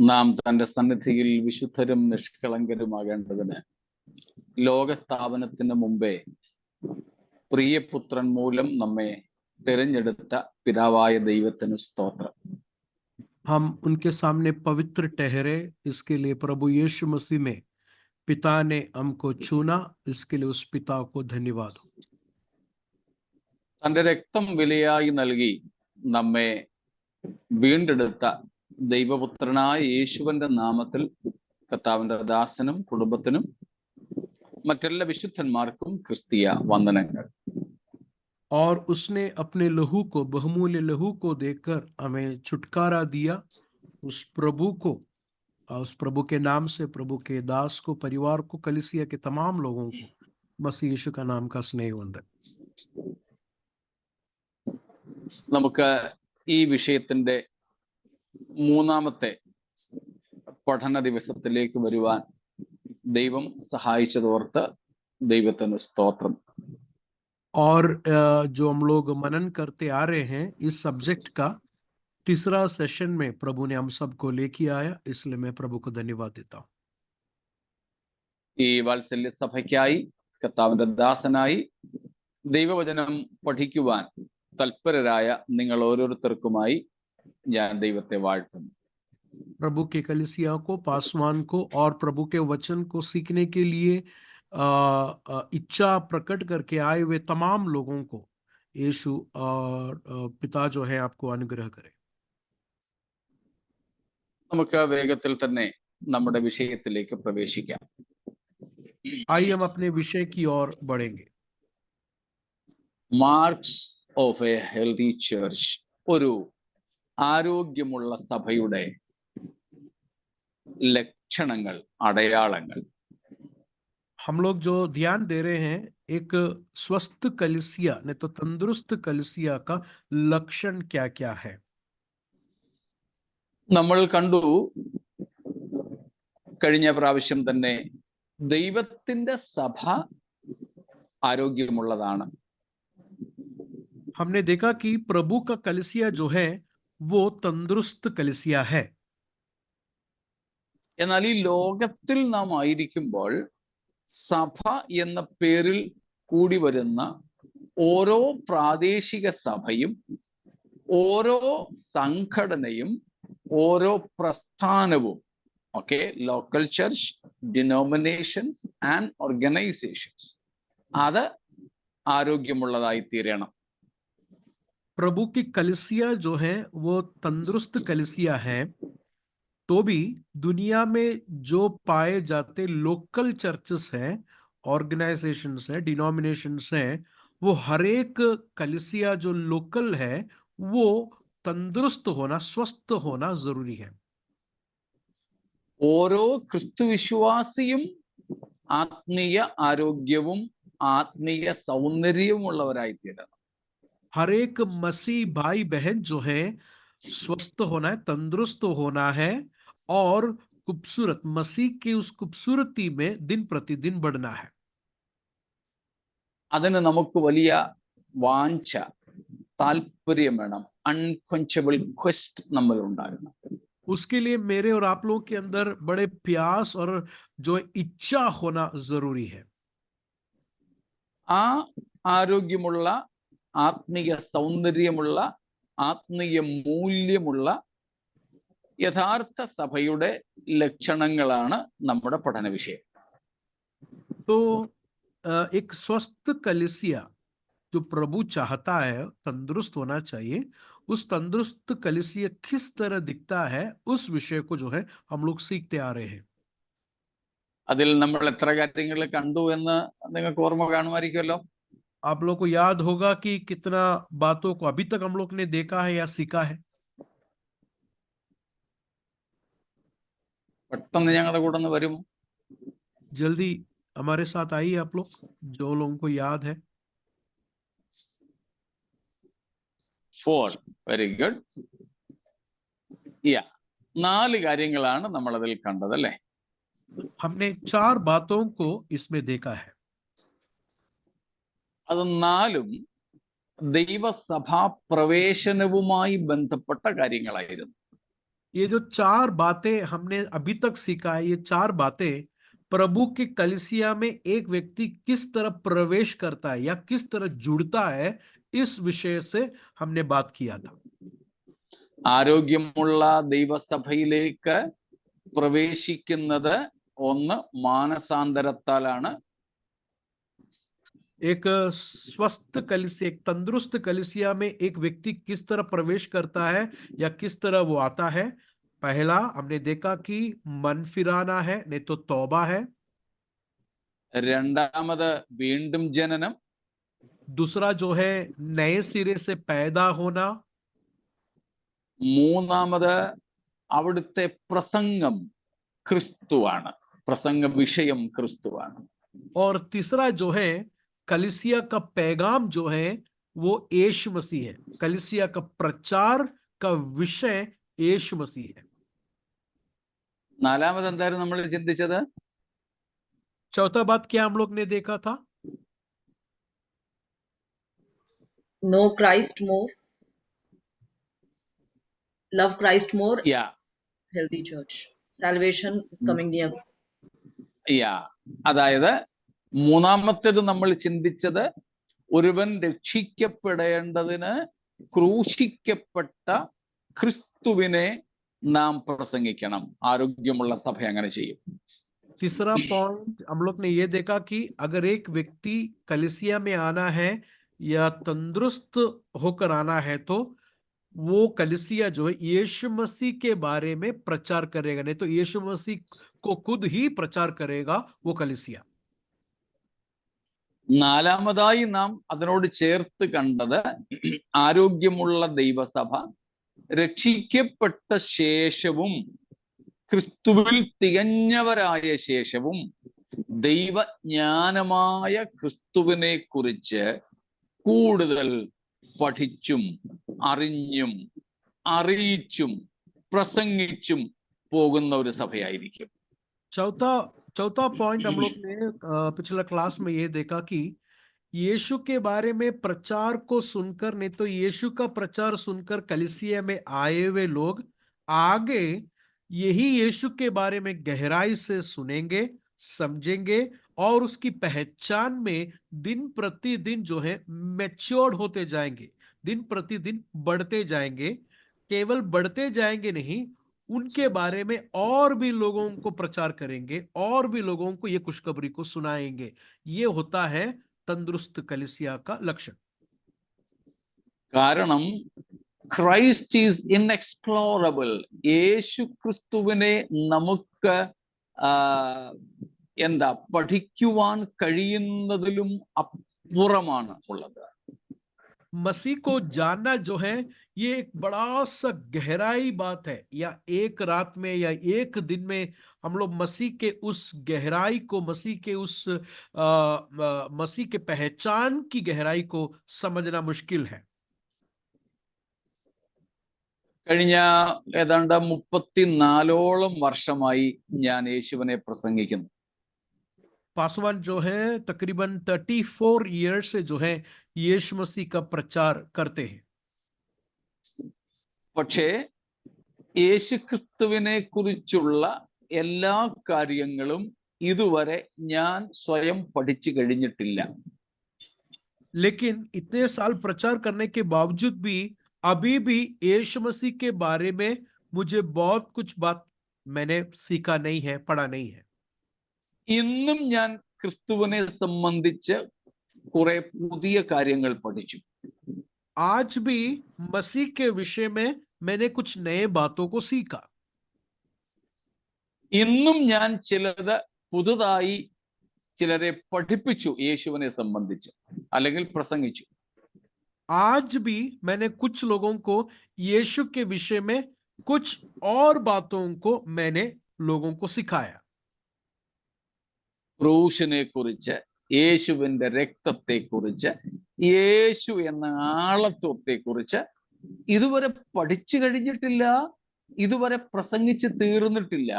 നാം തന്റെ സന്നിധിയിൽ വിശുദ്ധരും നിഷ്കളങ്കരുമാകേണ്ടതിന് ലോകസ്ഥാപനത്തിന് മുമ്പേ പ്രിയപുത്രൻ മൂലം നമ്മെ തിരഞ്ഞെടുത്ത പിതാവായ ദൈവത്തിന് സ്തോത്രം. हम उनके सामने पवित्र ठहरे, इसके लिए प्रभु यीशु मसीह में पिता ने हमको चुना, इसके लिए उस पिता को धन्यवाद हो. തന്റെ രക്തം വിലയായി നൽകി നമ്മെ വീണ്ടെടുത്ത ദൈവപുത്രനായ യേശുവിന്റെ നാമത്തിൽ കർത്താവിന്റെ ദാസനും കുടുംബത്തിനും മറ്റെല്ലാ വിശുദ്ധന്മാർക്കും ക്രിസ്തീയ വന്ദനങ്ങൾ. और उसने अपने लहू को, बहुमूल्य लहू को देकर हमें छुटकारा दिया. उस प्रभु के नाम से प्रभु के दास को, परिवार को, कलीसिया के तमाम लोगों को मसीह यीशु का नाम का स्नेह वंदन. നമുക്ക് ഈ വിഷയത്തിന്റെ മൂന്നാമത്തെ പഠന ദിവസത്തിലേക്ക് വരുവാൻ ദൈവം സഹായിച്ചതോർത്ത് ദൈവത്തിന് സ്തോത്രം. और जो हम लोग मनन करते आ रहे हैं, इस सब्जेक्ट का तीसरा सेशन में प्रभु ने हम सबको लेके आया, इसलिए मैं प्रभु को धन्यवाद देता हूँ. ഈ വാത്സല്യ സഭയ്ക്കായി കർത്താവിന്റെ ദാസനായി ദൈവവചനം പഠിക്കുവാൻ തൽപരരായ നിങ്ങൾ ഓരോരുത്തർക്കുമായി ഞാൻ ദൈവത്തെ വാഴ്ത്തുന്നു. प्रभु के कलीसिया को, पासवान को और प्रभु के वचन को सीखने के लिए इच्छा प्रकट करके आए हुए तमाम लोगों को यीशु और पिता जो है आपको अनुग्रह करे. നമുക്ക് വേഗത്തിൽ തന്നെ നമ്മുടെ വിഷയത്തിലേക്ക് പ്രവേശിക്കാം. आइए हम अपने विषय की ओर बढ़ेंगे. Marks of A healthy church, ഒരു ആരോഗ്യമുള്ള സഭയുടെ ലക്ഷണങ്ങൾ, അടയാളങ്ങൾ. हम लोग जो ध्यान दे रहे हैं, एक स्वस्थ कलीसिया ने तो तंदुरुस्त कलीसिया का लक्षण क्या क्या है. നമ്മൾ കണ്ടു കഴിഞ്ഞ പ്രാവശ്യം തന്നെ ദൈവത്തിന്റെ സഭ ആരോഗ്യമുള്ളതാണ്. हमने देखा कि प्रभु का कलीसिया जो है वो तंदुरुस्त कलीसिया है. എന്നാൽ ഈ ലോകത്തിൽ നാം ആയിരിക്കുമ്പോൾ സഭ എന്ന പേരിൽ കൂടി വരുന്ന ഓരോ പ്രാദേശിക സഭയും ഓരോ സംഘടനയും ഓരോ പ്രസ്ഥാനവും, okay, local church, denominations and organisations, അത് ആരോഗ്യമുള്ളതായി തീരണം. प्रभु की कलीसिया जो है वो तंदुरुस्त कलीसिया है. तो भी दुनिया में जो पाए जाते लोकल चर्चेस हैं, ऑर्गेनाइजेशंस हैं, डिनोमिनेशंस हैं, वो हर एक कलीसिया जो लोकल है वो तंदुरुस्त होना, स्वस्थ होना जरूरी है. ഓരോ ക്രിസ്തുവിശ്വാസിയും ആത്മീയ ആരോഗ്യവും ആത്മീയ സൗന്ദര്യവും ഉള്ളവരായി തീരണം. हर एक मसीह भाई बहन जो है स्वस्थ होना है, तंदुरुस्त होना है और खूबसूरत, मसीह की उस खूबसूरती में दिन प्रतिदिन बढ़ना है. അതിന് നമുക്ക് വലിയ വാഞ്ച, താല്പര്യം വേണം. അൺക്വഞ്ചബിൾ ക്വസ്റ്റ് നമ്മൾ ഉണ്ടാകണം. उसके लिए मेरे और आप लोगों के अंदर बड़े प्यास और जो इच्छा होना जरूरी है. ആ ആരോഗ്യമുള്ള, ആത്മീയ സൗന്ദര്യമുള്ള, ആത്മീയ മൂല്യമുള്ള യഥാർത്ഥ സഭയുടെ ലക്ഷണങ്ങളാണ് നമ്മുടെ പഠന വിഷയം. तो एक स्वस्थ कलीसिया जो प्रभु चाहता है, तंदुरुस्त होना चाहिए. उस तंदुरुस्त कलीसिया किस तरह दिखता है, उस विषय को जो है हम लोग सीखते आ रहे हैं. അതിൽ നമ്മൾ എത്ര കാര്യങ്ങൾ കണ്ടു എന്ന് നിങ്ങൾക്ക് ഓർമ്മ കാണുമായിരിക്കുമല്ലോ. आप लोग को याद होगा कि कितना बातों को अभी तक हम लोग ने देखा है या सीखा है. പെട്ടെന്ന് ഞങ്ങളുടെ കൂടെ ഒന്ന് വരുമോ? जल्दी हमारे साथ आइए आप लोग, जो लोगों को याद है. 4, വെരി ഗുഡ്. യാ, 4 കാര്യങ്ങളാണ് നമ്മൾ അതിൽ കണ്ടത് അല്ലേ? हमने 4 बातों को इसमें देखा है. അത് 4ഉം ദൈവസഭാ പ്രവേശനവുമായി ബന്ധപ്പെട്ട കാര്യങ്ങളായിരുന്നു. ये जो चार बातें हमने अभी तक सीखा है, ये चार बातें प्रभु की कलीसिया में एक व्यक्ति किस तरह प्रवेश करता है या किस तरह जुड़ता है, इस विषय से हमने बात किया था। ആരോഗ്യമുള്ള ദൈവസഭയിലേക്ക് പ്രവേശിക്കുന്നത് ഒന്ന് മാനസാന്തരത്താലാണ്. एक स्वस्थ कलीसिया, एक तंदुरुस्त कलीसिया में एक व्यक्ति किस तरह प्रवेश करता है या किस तरह वो आता है। पहला हमने देखा कि मन फिराना है, नहीं तो तौबा है। രണ്ടാമത് വീണ്ടും ജനനം. दूसरा जो है नए सिरे से पैदा होना। മൂന്നാമത് അവിടുത്തെ പ്രസംഗം ക്രിസ്തുവാണ്, പ്രസംഗ വിഷയം ക്രിസ്തുവാണ്. और तीसरा जो है कलीसिया का पैगाम जो है वो यीशु मसीह है। कलीसिया का प्रचार का विषय यीशु मसीह है। നാലാമത് എന്തായിരുന്നു നമ്മൾ ചിന്തിച്ചത്? चौथा बात क्या हम लोग ने देखा था? Know Christ more, love Christ more, yeah healthy church. Salvation is coming near. യാ അതായത് മൂന്നാമത്തേത് നമ്മൾ ചിന്തിച്ചത് ഒരുവൻ രക്ഷിക്കപ്പെടേണ്ടതിന് ക്രൂശിക്കപ്പെട്ട ക്രിസ്തുവിനെ നാം പ്രസംഗിക്കണം. ആരോഗ്യമുള്ള സഭ അങ്ങനെ ചെയ്യും. तीसरा पॉइंट हम लोग ने ये देखा कि अगर एक व्यक्ति कलीसिया में आना है या तंदुरुस्त होकर आना है तो वो कलीसिया जो है यीशु मसीह के बारे में प्रचार करेगा, नहीं तो यीशु मसीह को खुद ही प्रचार करेगा वो कलीसिया। നാലാമതായി നാം അതിനോട് ചേർത്ത് കണ്ടത് ആരോഗ്യമുള്ള ദൈവസഭ രക്ഷിക്കപ്പെട്ട ശേഷവും ക്രിസ്തുവിൽ തികഞ്ഞവരായ ശേഷവും ദൈവജ്ഞാനമായ ക്രിസ്തുവിനെ കുറിച്ച് കൂടുതൽ പഠിച്ചും അറിഞ്ഞും അറിയിച്ചും പ്രസംഗിച്ചും പോകുന്ന ഒരു സഭയായിരിക്കും. चौथा पॉइंट हम लोग ने पिछला क्लास में ये देखा कि यीशु के बारे में प्रचार को सुनकर, नहीं तो यीशु का प्रचार सुनकर कलीसिया में आए हुए लोग आगे यही यीशु के बारे में गहराई से सुनेंगे, समझेंगे और उसकी पहचान में दिन प्रतिदिन जो है मैच्योर्ड होते जाएंगे, दिन प्रतिदिन बढ़ते जाएंगे। केवल बढ़ते जाएंगे नहीं, उनके बारे में और भी लोगों को प्रचार करेंगे और भी लोगों को ये खुशखबरी को सुनाएंगे। ये होता है तंदुरुस्त कलीसिया का लक्षण। കാരണം ക്രൈസ്റ്റ് ഈസ് ഇൻഎക്സ്പ്ലോറബിൾ. യേശു ക്രിസ്തുവിനെ നമുക്ക് പഠിക്കുവാൻ കഴിയുന്നതിലും അപ്പുറമാണ് ഉള്ളത്. मसीह को जानना जो है ये एक बड़ा सा गहराई बात है, या एक रात में या एक दिन में हम लोग मसीह के उस गहराई को, मसीह के उस मसीह के पहचान की गहराई को समझना मुश्किल है। കഴിഞ്ഞ ഏതാണ്ട് 34ഓളം വർഷമായി ഞാൻ യേശുവിനെ പ്രസംഗിക്കുന്നു. पासवान जो है तकरीबन 34 ईयर्स से जो है यीशु मसीह का प्रचार करते हैं। പക്ഷേ യേശു ക്രിസ്തുവിനെ കുറിച്ചുള്ള എല്ലാ കാര്യങ്ങളും ഇതുവരെ ഞാൻ സ്വയം പഠിച്ചു കഴിഞ്ഞിട്ടില്ല. लेकिन इतने साल प्रचार करने के बावजूद भी अभी भी यीशु मसीह के बारे में मुझे बहुत कुछ बात मैंने सीखा नहीं है, पढ़ा नहीं है। ഇന്നും ഞാൻ ക്രിസ്തുവിനെ സംബന്ധിച്ച് കുറെ പുതിയ കാര്യങ്ങൾ പഠിച്ചു. आज भी मसीह के विषय में मैंने कुछ नए बातों को सीखा। ഇന്നും ഞാൻ ചിലത് പുതുതായി ചിലരെ പഠിപ്പിച്ചു യേശുവിനെ സംബന്ധിച്ച്, അല്ലെങ്കിൽ പ്രസംഗിച്ചു. आज भी मैंने कुछ लोगों को यीशु के विषय में कुछ और बातों को मैंने लोगों को सिखाया। ക്രൂശിനെ കുറിച്ച്, യേശുവിന്റെ രക്തത്തെ കുറിച്ച്, യേശു എന്ന ആളത്വത്തെ കുറിച്ച് ഇതുവരെ പഠിച്ചു കഴിഞ്ഞിട്ടില്ല, ഇതുവരെ പ്രസംഗിച്ച് തീർന്നിട്ടില്ല.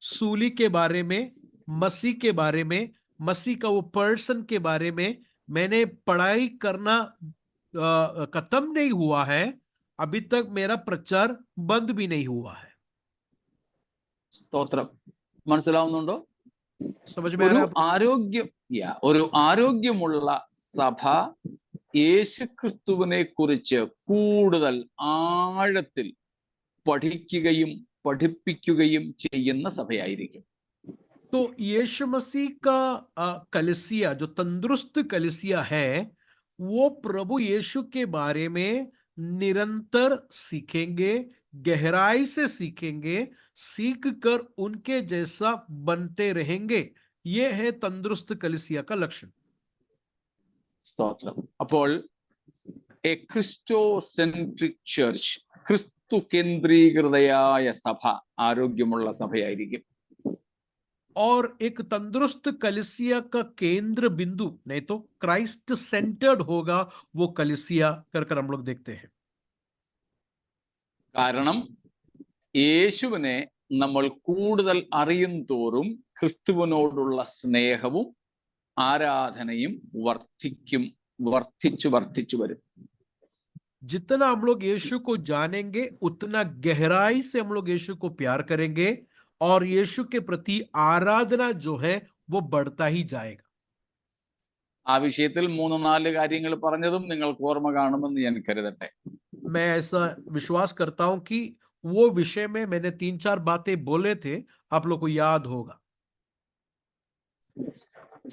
सूली के बारे में, मसीह के बारे में, मसीह का वो पर्सन के बारे में मैंने पढ़ाई करना खत्म नहीं हुआ है, अभी तक मेरा प्रचार बंद भी नहीं हुआ है। സ്തോത്രം. മനസ്സിലാവുന്നുണ്ടോ? समझ में आ ഒരു रहा है आपको? ഒരു ആരോഗ്യമുള്ള സഭ യേശുക്രിസ്തുവിനെ കുറിച്ച് കൂടുതൽ ആഴത്തിൽ പഠിക്കുകയും പഠിപ്പിക്കുകയും ചെയ്യുന്ന സഭയായിരിക്കും. तो यीशु मसीह का कलीसिया, जो तंदुरुस्त कलीसिया है, वो प्रभु यीशु के बारे में निरंतर सीखेंगे, गहराई से सीखेंगे, सीख कर उनके जैसा बनते रहेंगे। ये है तंदुरुस्त कलीसिया का लक्षण। സ്തോത്രം. അപ്പോൾ എ ക്രിസ്റ്റോസെൻട്രിക് ചർച്ച്, ക്രിസ്തു കേന്ദ്രീകൃതയായ സഭ ആരോഗ്യമുള്ള സഭയായിരിക്കും. और एक तंदुरुस्त कलीसिया का केंद्र बिंदु, नहीं तो क्राइस्ट सेंटर्ड होगा वो कलीसिया, कर हम लोग देखते हैं। കാരണം യേശുവിനെ നമ്മൾ കൂടുതൽ അറിയും തോറും ക്രിസ്തുവിനോടുള്ള സ്നേഹവും ആരാധനയും വർദ്ധിച്ചു വരും. जितना हम लोग यीशु को जानेंगे उतना गहराई से हम लोग यीशु को प्यार करेंगे और यीशु के प्रति आराधना जो है वो बढ़ता ही जाएगा। ആ വിഷയത്തിൽ 3-4 കാര്യങ്ങൾ പറഞ്ഞതും നിങ്ങൾക്ക് ഓർമ്മ കാണുമെന്ന് ഞാൻ കരുതട്ടെ. मैं ऐसा विश्वास करता हूं कि वो विषय में मैंने 3-4 बातें बोले थे, आप लोग को याद होगा।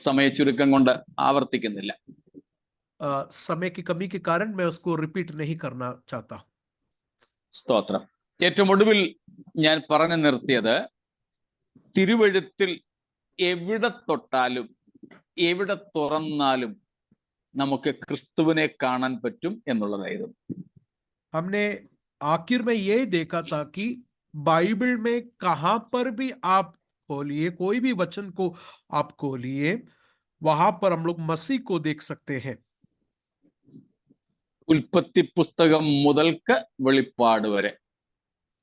സമയച്ചുരുക്കം കൊണ്ട് ആവർത്തിക്കുന്നില്ല. समय की कमी के कारण मैं उसको रिपीट नहीं करना चाहता हूं। സ്തോത്രം. ഏറ്റവും ഒടുവിൽ ഞാൻ പറഞ്ഞു നിർത്തിയത് തിരുവെഴുത്തിൽ എവിടെ തൊട്ടാലും എവിടെ തുറന്നാലും നമുക്ക് ക്രിസ്തുവിനെ കാണാൻ പറ്റും എന്നുള്ളതായിരുന്നു. हमने आखिर में ये देखा था कि बाइबल में कहां पर भी आप खोलिए, कोई भी वचन को आप खोलिए, वहां पर हम लोग मसीह को देख सकते हैं। ഉൽപ്പത്തി പുസ്തകം മുതൽക്ക് വെളിപ്പാട് വരെ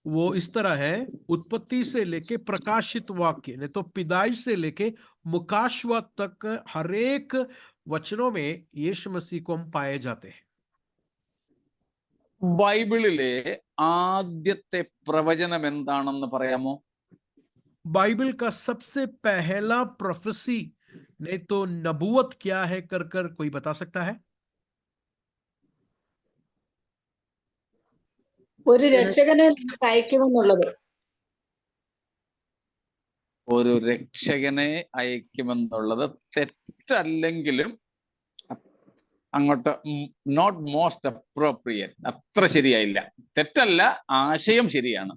वो इस तरह है, उत्पत्ति से लेके प्रकाशित वाक्य, नहीं तो पिदाइश से लेके मुकाशवात तक हर एक वचनों में यीशु मसीह को हम पाए जाते हैं। ബൈബിളിലെ ആദ്യത്തെ പ്രവചനം എന്താണെന്ന് പറയാമോ? बाइबल का सबसे पहला प्रोफेसी, नहीं तो नबूवत क्या है, कर कोई बता सकता है? ഒരു രക്ഷകനെ നമുക്ക് അയക്കുമെന്നുള്ളത്. ഒരു രക്ഷകനെ അയക്കുമെന്നുള്ളത് തെറ്റല്ലെങ്കിലും അങ്ങോട്ട് നോട്ട് മോസ്റ്റ് അപ്രോപ്രിയേറ്റ്, അത്ര ശരിയായില്ല. തെറ്റല്ല, ആശയം ശരിയാണ്.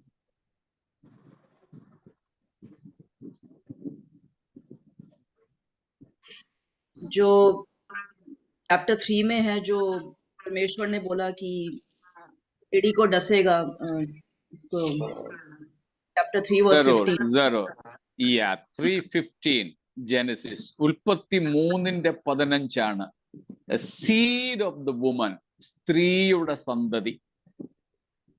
जो चैप्टर 3 में है, जो परमेश्वर ने बोला कि कीड़ी को डसेगा, इसको चैप्टर 3 वर्स 15. 3:15 ജെനസിസ്. ഉൽപ്പത്തി 3:15 സീഡ് ഓഫ് ദ വുമൻ, സ്ത്രീയുടെ സന്തതി.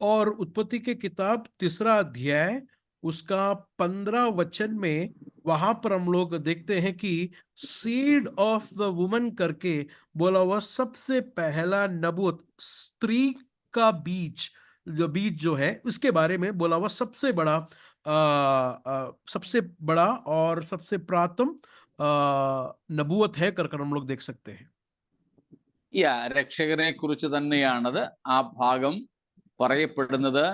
और उत्पत्ति के किताब 3 अध्याय उसका 15 वचन में वहां पर हम लोग देखते हैं कि सीड ऑफ द वुमन करके बोला हुआ सबसे पहला नबूवत, स्त्री का बीज, जो है उसके बारे में बोला हुआ सबसे बड़ा और सबसे प्राथम नबूवत है कर हम लोग देख सकते हैं. രക്ഷകനെ കുറിച്ച് തന്നെയാണത്. ആ ഭാഗം പറയപ്പെടുന്നത്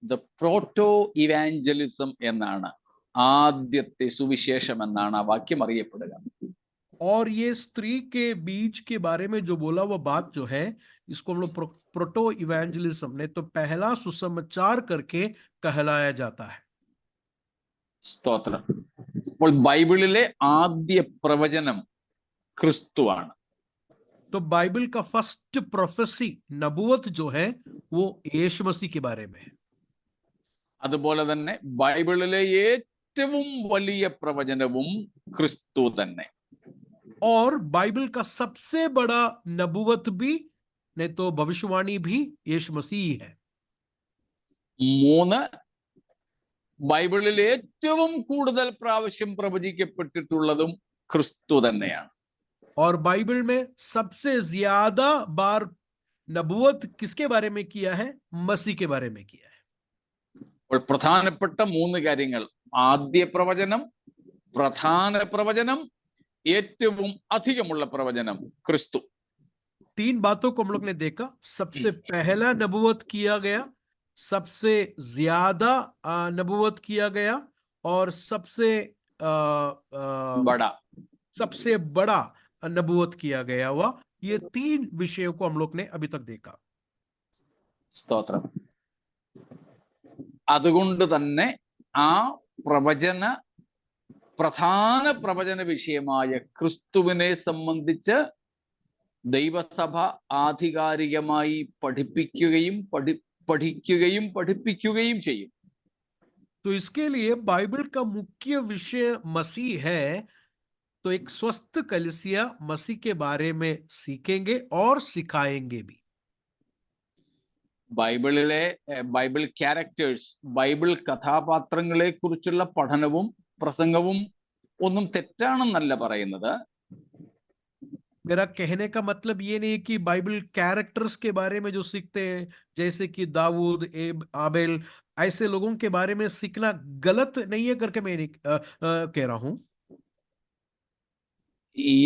ദ പ്രോട്ടോ ഇവാഞ്ചലിസം എന്നാണ്, ആദ്യത്തെ സുവിശേഷം എന്നാണ് ആ വാക്യം അറിയപ്പെടുക. और ये स्त्री के बीज के बारे में जो बोला वो बात जो है, इसको हम लोग प्रोटो इवेंजलिज्म, ने तो पहला सुसमाचार करके कहलाया जाता है. സ്തോത്രം. അപ്പോൾ ബൈബിളിലെ ആദ്യ പ്രവചനം ക്രിസ്തുവാണ്. तो बाइबल का फर्स्ट प्रोफेसी, नबूवत जो है वो यीशु मसीह के बारे में है. അതുപോലെ തന്നെ ബൈബിളിലെ ഏറ്റവും വലിയ പ്രവചനവും ക്രിസ്തു തന്നെ. और बाइबल का सबसे बड़ा नबूवत भी, नहीं तो भविष्यवाणी भी यीशु मसीह है. 3, ബൈബിളിൽ ഏറ്റവും കൂടുതൽ പ്രാവശ്യം പ്രവചിക്കപ്പെട്ടിട്ടുള്ളതും ക്രിസ്തു തന്നെയാണ്. और बाइबल में सबसे ज्यादा बार नबूवत किसके बारे में किया है? मसीह के बारे में किया है। അപ്പോൾ പ്രധാനപ്പെട്ട മൂന്ന് കാര്യങ്ങൾ: ആദ്യ പ്രവചനം, പ്രധാന പ്രവചനം, ഏറ്റവും അധികമുള്ള പ്രവചനം ക്രിസ്തു. 3 बातों को हम लोग ने देखा। सबसे पहला नबूवत किया गया, सबसे ज्यादा नबूवत किया गया, और ബട सबसे बड़ा नबूवत किया गया हुआ। ये 3 विषयों को हम लोग ने अभी तक देखा। സ്തോത്രം. അതുകൊണ്ട് തന്നെ ആ പ്രധാന പ്രവചന വിഷയമായ ക്രിസ്തുവിനെ സംബന്ധിച്ച് ദൈവസഭ ആധികാരികമായി പഠിപ്പിക്കുകയും ചെയ്യും. तो इसके लिए बाइबल का मुख्य विषय मसीह है। तो एक स्वस्थ कलीसिया मसीह के बारे में सीखेंगे और सिखाएंगे भी। ബൈബിൾ ക്യാരക്ടേഴ്സ്, ബൈബിൾ കഥാപാത്രങ്ങളെ കുറിച്ചുള്ള പഠനവും പ്രസംഗവും ഒന്നും തെറ്റാണെന്നല്ല പറയുന്നത്. मेरा कहने का मतलब ये नहीं कि बाइबल कैरेक्टर्स के बारे में जो सीखते हैं, जैसे कि दाऊद, आबेल, ऐसे लोगों के बारे में सीखना गलत नहीं है करके मैं नहीं कह रहा हूं।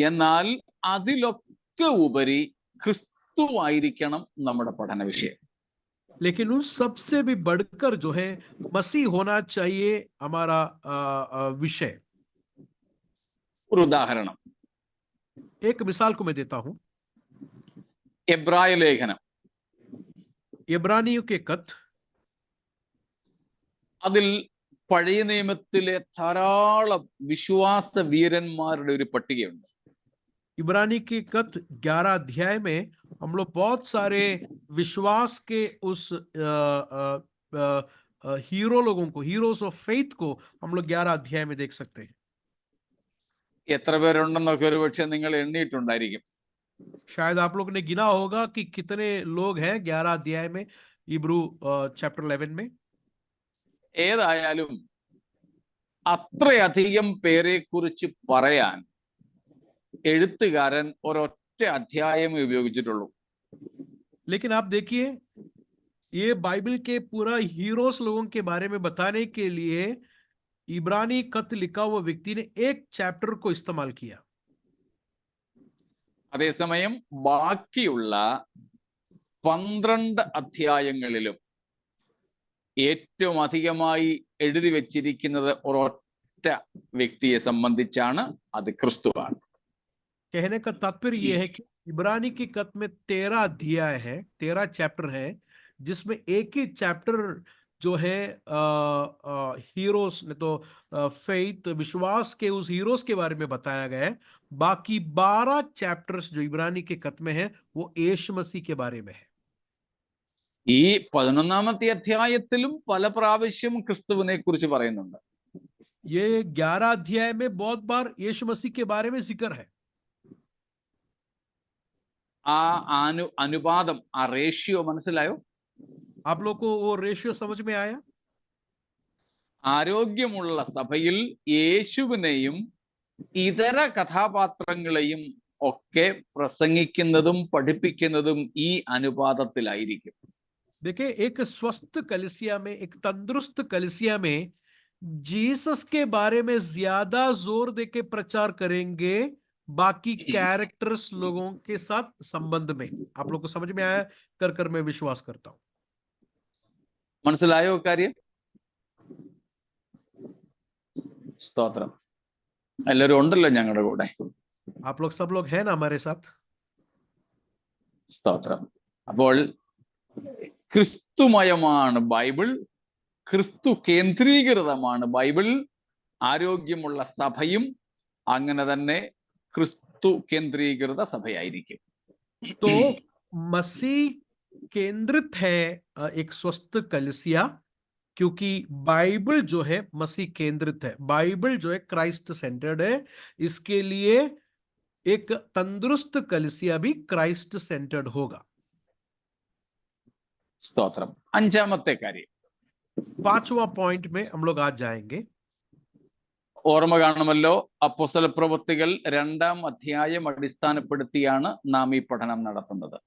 എന്നാൽ അതിലൊക്കെ ഉപരി ക്രിസ്തുവായിരിക്കണം നമ്മുടെ പഠന വിഷയം. लेकिन उन सबसे भी बढ़कर जो है मसीह होना चाहिए हमारा विषय। ഒരു ഉദാഹരണം, एक मिसाल को मैं देता हूं। എബ്രായ ലേഖനം, इब्रानियों के खत, അതിൽ പഴയ നിയമത്തിലെ ധാരാളം വിശ്വാസ വീരന്മാരുടെ ഒരു പട്ടികയുണ്ട്. इब्रानी के खत 11 अध्याय में हम लोग बहुत सारे विश्वास के उस हीरो लोगों को, हीरोज ऑफ फेथ को हम लोग 11 अध्याय में देख सकते हैं। എത്ര പേരുണ്ടെന്നൊക്കെ ഒരു പക്ഷെ നിങ്ങൾ എണ്ണിയിട്ടുണ്ടായിരിക്കും. शायद आप लोग ने गिना होगा कि कितने लोग हैं 11 अध्याय में, इब्रू चैप्टर 11 में। ഏതായാലും അത്രയധികം പേരെ കുറിച്ച് പറയാൻ എഴുത്തുകാരൻ ഒരൊറ്റ അധ്യായം ഉപയോഗിച്ചിട്ടുള്ളൂ. लेकिन आप देखिए, ये बाइबल के पूरा हीरोज लोगों के बारे में बताने के लिए इब्रानी खत लिखा हुआ व्यक्ति ने एक चैप्टर को इस्तेमाल किया। അതേസമയം ബാക്കിയുള്ള 12 അധ്യായങ്ങളിലും ഏറ്റവും അധികമായി എഴുതി വെച്ചിരിക്കുന്നത് ഒരൊറ്റ വ്യക്തിയെ സംബന്ധിച്ചാണ്, അത് ക്രിസ്തുവാണ്. कहने का तात्पर्य यह है कि इब्रानी की खत में 13 अध्याय है, 13 चैप्टर है, जिसमें एक ही चैप्टर जो है हीरोस ने तो फेथ, विश्वास के उस हीरोस के बारे में बताया गया है। बाकी 12 चैप्टर्स जो इब्रानी के खत में है वो यीशु मसीह के बारे में है। ഈ 11ാമത്തെ അധ്യായത്തിലും പല പ്രാവശ്യം ക്രിസ്തുവിനെ കുറിച്ച് പറയുന്നുണ്ട്. ये 11 अध्याय में बहुत बार यीशु मसीह के बारे में जिक्र है। ആ അനുപാതം, ആ റേഷ്യോ മനസ്സിലായോ? आप लोग को वो रेशियो समझ में आया? ആരോഗ്യമുള്ള സഭയിൽ യേശുവിനെയും ഇതര കഥാപാത്രങ്ങളെയും ഒക്കെ പ്രസംഗിക്കുന്നതും പഠിപ്പിക്കുന്നതും ഈ അനുപാതത്തിലായിരിക്കും. देखिए, एक स्वस्थ कलीसिया में, एक तंदुरुस्त कलीसिया में जीसस के बारे में ज्यादा जोर देके प्रचार करेंगे, बाकी कैरेक्टर्स लोगों के साथ संबंध में। आप लोग को समझ में आया कर मैं विश्वास करता हूं। മനസ്സിലായോ കാര്യം? സ്തോത്രം. എല്ലാവരും ഉണ്ടല്ലോ ഞങ്ങളുടെ കൂടെ. आप लोग सब लोग हैं ना हमारे साथ? സ്തോത്രം. അപ്പോൾ ക്രിസ്തുമയമാണ് ബൈബിൾ, ക്രിസ്തു കേന്ദ്രീകൃതമാണ് ബൈബിൾ. ആരോഗ്യമുള്ള സഭയും അങ്ങനെ തന്നെ ക്രിസ്തു കേന്ദ്രീകൃത സഭയായിരിക്കും. तो मसीह केंद्रित है एक स्वस्थ कलीसिया, क्योंकि बाइबल जो है मसीह केंद्रित है, बाइबल जो है क्राइस्ट सेंटर्ड है। इसके लिए एक तंदुरुस्त कलीसिया भी क्राइस्ट सेंटर्ड होगा। സ്തോത്രം. 5ാമത്തെ കാര്യം, 5वां पॉइंट में हम लोग आज जाएंगे। ഓർമ്മ കാണുമല്ലോ, അപ്പോസ്തല പ്രവൃത്തികൾ 2ാം അധ്യായം അടിസ്ഥാനപ്പെടുത്തിയാണ് നാം ഈ പഠനം നടത്തുന്നത്.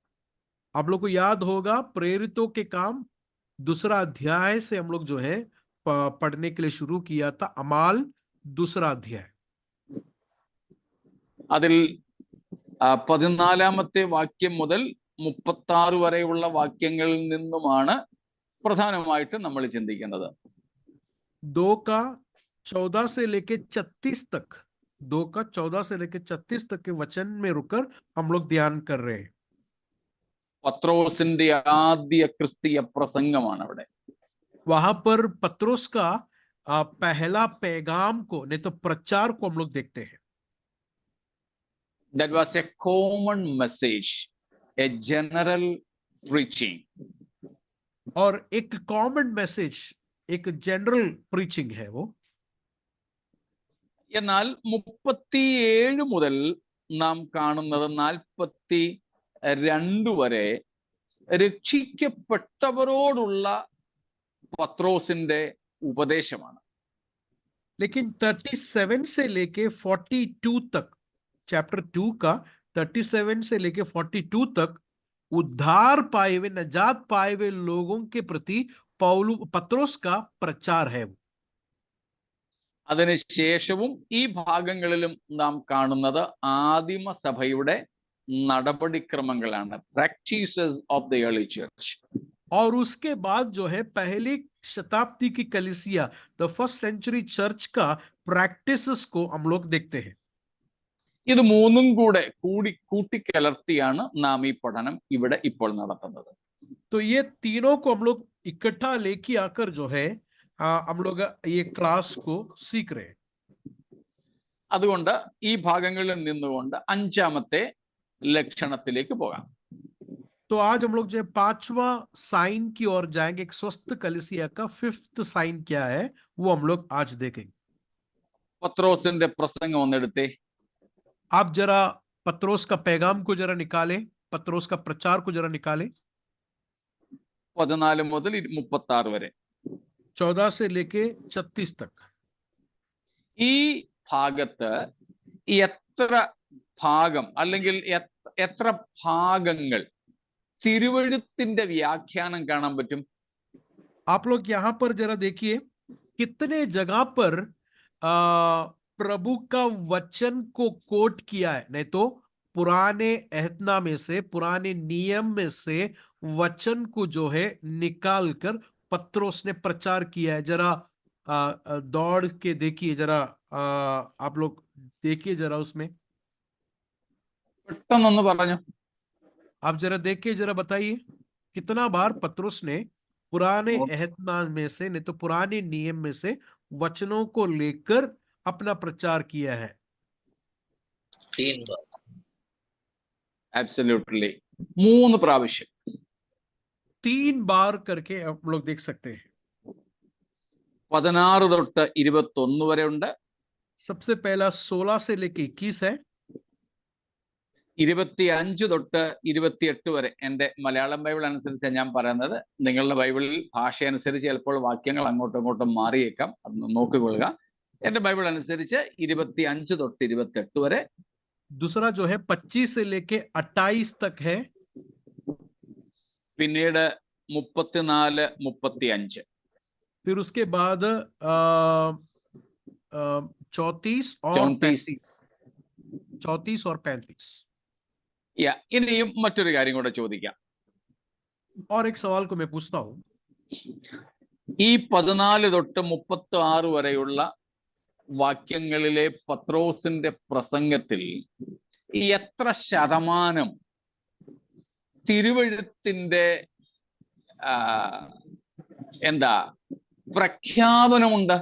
आप लोग को याद होगा प्रेरितों के काम दूसरा अध्याय से हम लोग जो है पढ़ने के लिए शुरू किया था, अमाल दूसरा अध्याय। അതിൽ 14-ാമത്തെ വാക്യം മുതൽ 36 വരെയുള്ള വാക്യങ്ങളിൽ നിന്നുമാണ് പ്രധാനമായിട്ട് നമ്മൾ ചിന്തിക്കുന്നത്. 2 का 14 से लेके 36 तक, 2 का 14 से लेके 36 तक के वचन में रुककर हम लोग ध्यान कर रहे हैं. പത്രോസിന്റെ ആദ്യ ക്രിസ്തീയ പ്രസംഗമാണ് അവിടെ. वहां पर पत्रोस का पहला पैगाम को, नहीं तो प्रचार को हम लोग देखते हैं. That was a common message, a general preaching. और एक कॉमन मैसेज, एक जनरल प्रीचिंग है वो. എന്നാൽ 37 മുതൽ നാം കാണുന്നത് 42 വരെ രക്ഷിക്കപ്പെട്ടവരോടുള്ള പത്രോസിന്റെ ഉപദേശമാണ്. लेकिन 37 से लेके 42 तक, चैप्टर 2 का 37 से लेके 42 तक उद्धार पाए हुए, नजात पाए हुए लोगों के प्रति पत्रोस का प्रचार है. അതിനുശേഷവും ഈ ഭാഗങ്ങളിലും നാം കാണുന്നത് ആദിമ സഭയുടെ നടപടിക്രമങ്ങളാണ്, practices of the early church. और उसके बाद जो है पहली शताब्दी की कलीसिया, द फर्स्ट सेंचुरी चर्च का प्रैक्टिसेस को हम लोग देखते हैं. ഇത് മൂന്നും കൂടെ കൂട്ടിക്കലർത്തിയാണ് നാം ഈ പഠനം ഇവിടെ ഇപ്പോൾ നടത്തുന്നത്. तो ये तीनों को हम लोग इकट्ठा लेके आकर जो है हम लोग ये क्लास को सीख रहे हैं. അതുകൊണ്ട് ഈ ഭാഗങ്ങളിൽ നിന്നുകൊണ്ട് 5-ാമത്തെ ലക്ഷണത്തിലേക്ക് പോകാം. तो आज हम लोग जो है 5वां साइन की ओर जाएंगे. एक स्वस्थ कलीसिया का 5th साइन क्या है वो हम लोग आज देखेंगे. പത്രോസിന്റെ പ്രസംഗം ഒന്നെടുത്തേ. आप जरा पत्रोस का पैगाम को जरा निकाले, पत्रोस का प्रचार को जरा निकाले. 14 മുതൽ 36 വരെ. 14 से लेके 36 तक. ഈ ഭാഗത്ത് എത്ര ഭാഗം അല്ലെങ്കിൽ എത്ര ഭാഗങ്ങൾ തിരുവെഴുത്തിന്റെ വ്യാഖ്യാനം കാണാൻ പറ്റും? आप लोग यहां पर जरा देखिए कितने जगह पर प्रभु का वचन को कोट किया है. नहीं तो पुराने अहदनामे से, पुराने नियम में से वचन को जो है निकाल कर पत्रोस ने प्रचार किया है. जरा दौड़ के देखिए, जरा आप लोग देखिए जरा उसमें. പെട്ടെന്നൊന്ന് പറഞ്ഞു. आप जरा देखिए, जरा बताइए कितना बार पत्रोस ने पुराने अहदनामे से, नहीं तो पुराने नियम में से वचनों को लेकर अपना प्रचार किया है. 3 बार. Absolutely. 3 പ്രാവശ്യം. 3 बार करके आप लोग देख सकते हैं. 16 തൊട്ട് 21 വരെ ഉണ്ട്. सबसे पहला 16 से लेके 21 है. 25 തൊട്ട് 28 വരെ. എൻ്റെ മലയാളം ബൈബിൾ അനുസരിച്ച് ഞാൻ പറയുന്നത്. നിങ്ങളുടെ ബൈബിളിൽ ഭാഷ അനുസരിച്ച് ചിലപ്പോൾ വാക്യങ്ങൾ അങ്ങോട്ടും ഇങ്ങോട്ടും മാറിയേക്കാം, അത് നോക്കിക്കൊള്ളുക. എൻ്റെ ബൈബിൾ അനുസരിച്ച് 25 തൊട്ട് 28 വരെ. दूसरा जो है 25 से लेके 28 तक है. പിന്നീട് 34, 35. फिर उसके बाद 34 और 35. 34 और 35. ഇനിയും മറ്റൊരു കാര്യം കൂടെ ചോദിക്കാം. और एक सवाल को मैं पूछता हूं. ഈ 14 തൊട്ട് 36 വരെയുള്ള വാക്യങ്ങളിലെ പത്രോസിന്റെ പ്രസംഗത്തിൽ എത്ര ശതമാനം തിരുവെഴുത്തിന്റെ പ്രഖ്യാപനമുണ്ട്?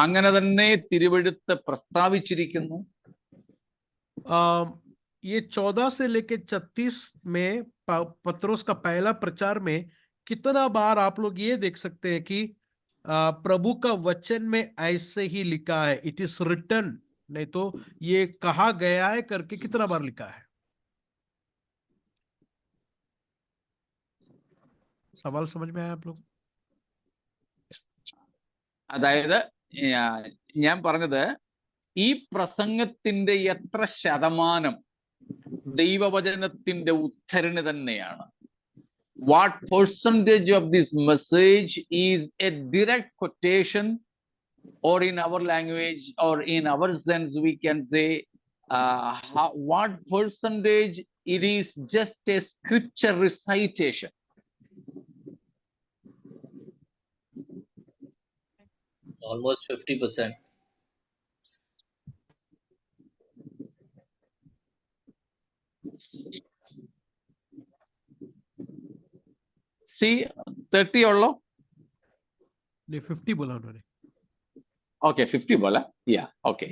അങ്ങനെ തന്നെ തിരുവെഴുത്ത് പ്രസ്താവിച്ചിരിക്കുന്നു. ये 14 से लेके 36 में पत्रोस का पहला प्रचार में कितना बार आप लोग ये देख सकते हैं कि प्रभु का वचन में ऐसे ही लिखा है, इट इज रिटन, नहीं तो ये कहा गया है करके कितना बार लिखा है? सवाल समझ में आया आप लोग? അതായത് ഞാൻ പറഞ്ഞത് ഈ പ്രസംഗത്തിന്റെ എത്ര ശതമാനം ദൈവവചനത്തിന്റെ ഉദ്ധരണി തന്നെയാണ്. What percentage of this message is a direct quotation, or in our language or in our sense we can say what percentage it is just a scripture recitation? Almost 50%. See, 30 ഉള്ളോ? 50 बोला उन्होंने. Okay, 50 bola. Yeah, okay.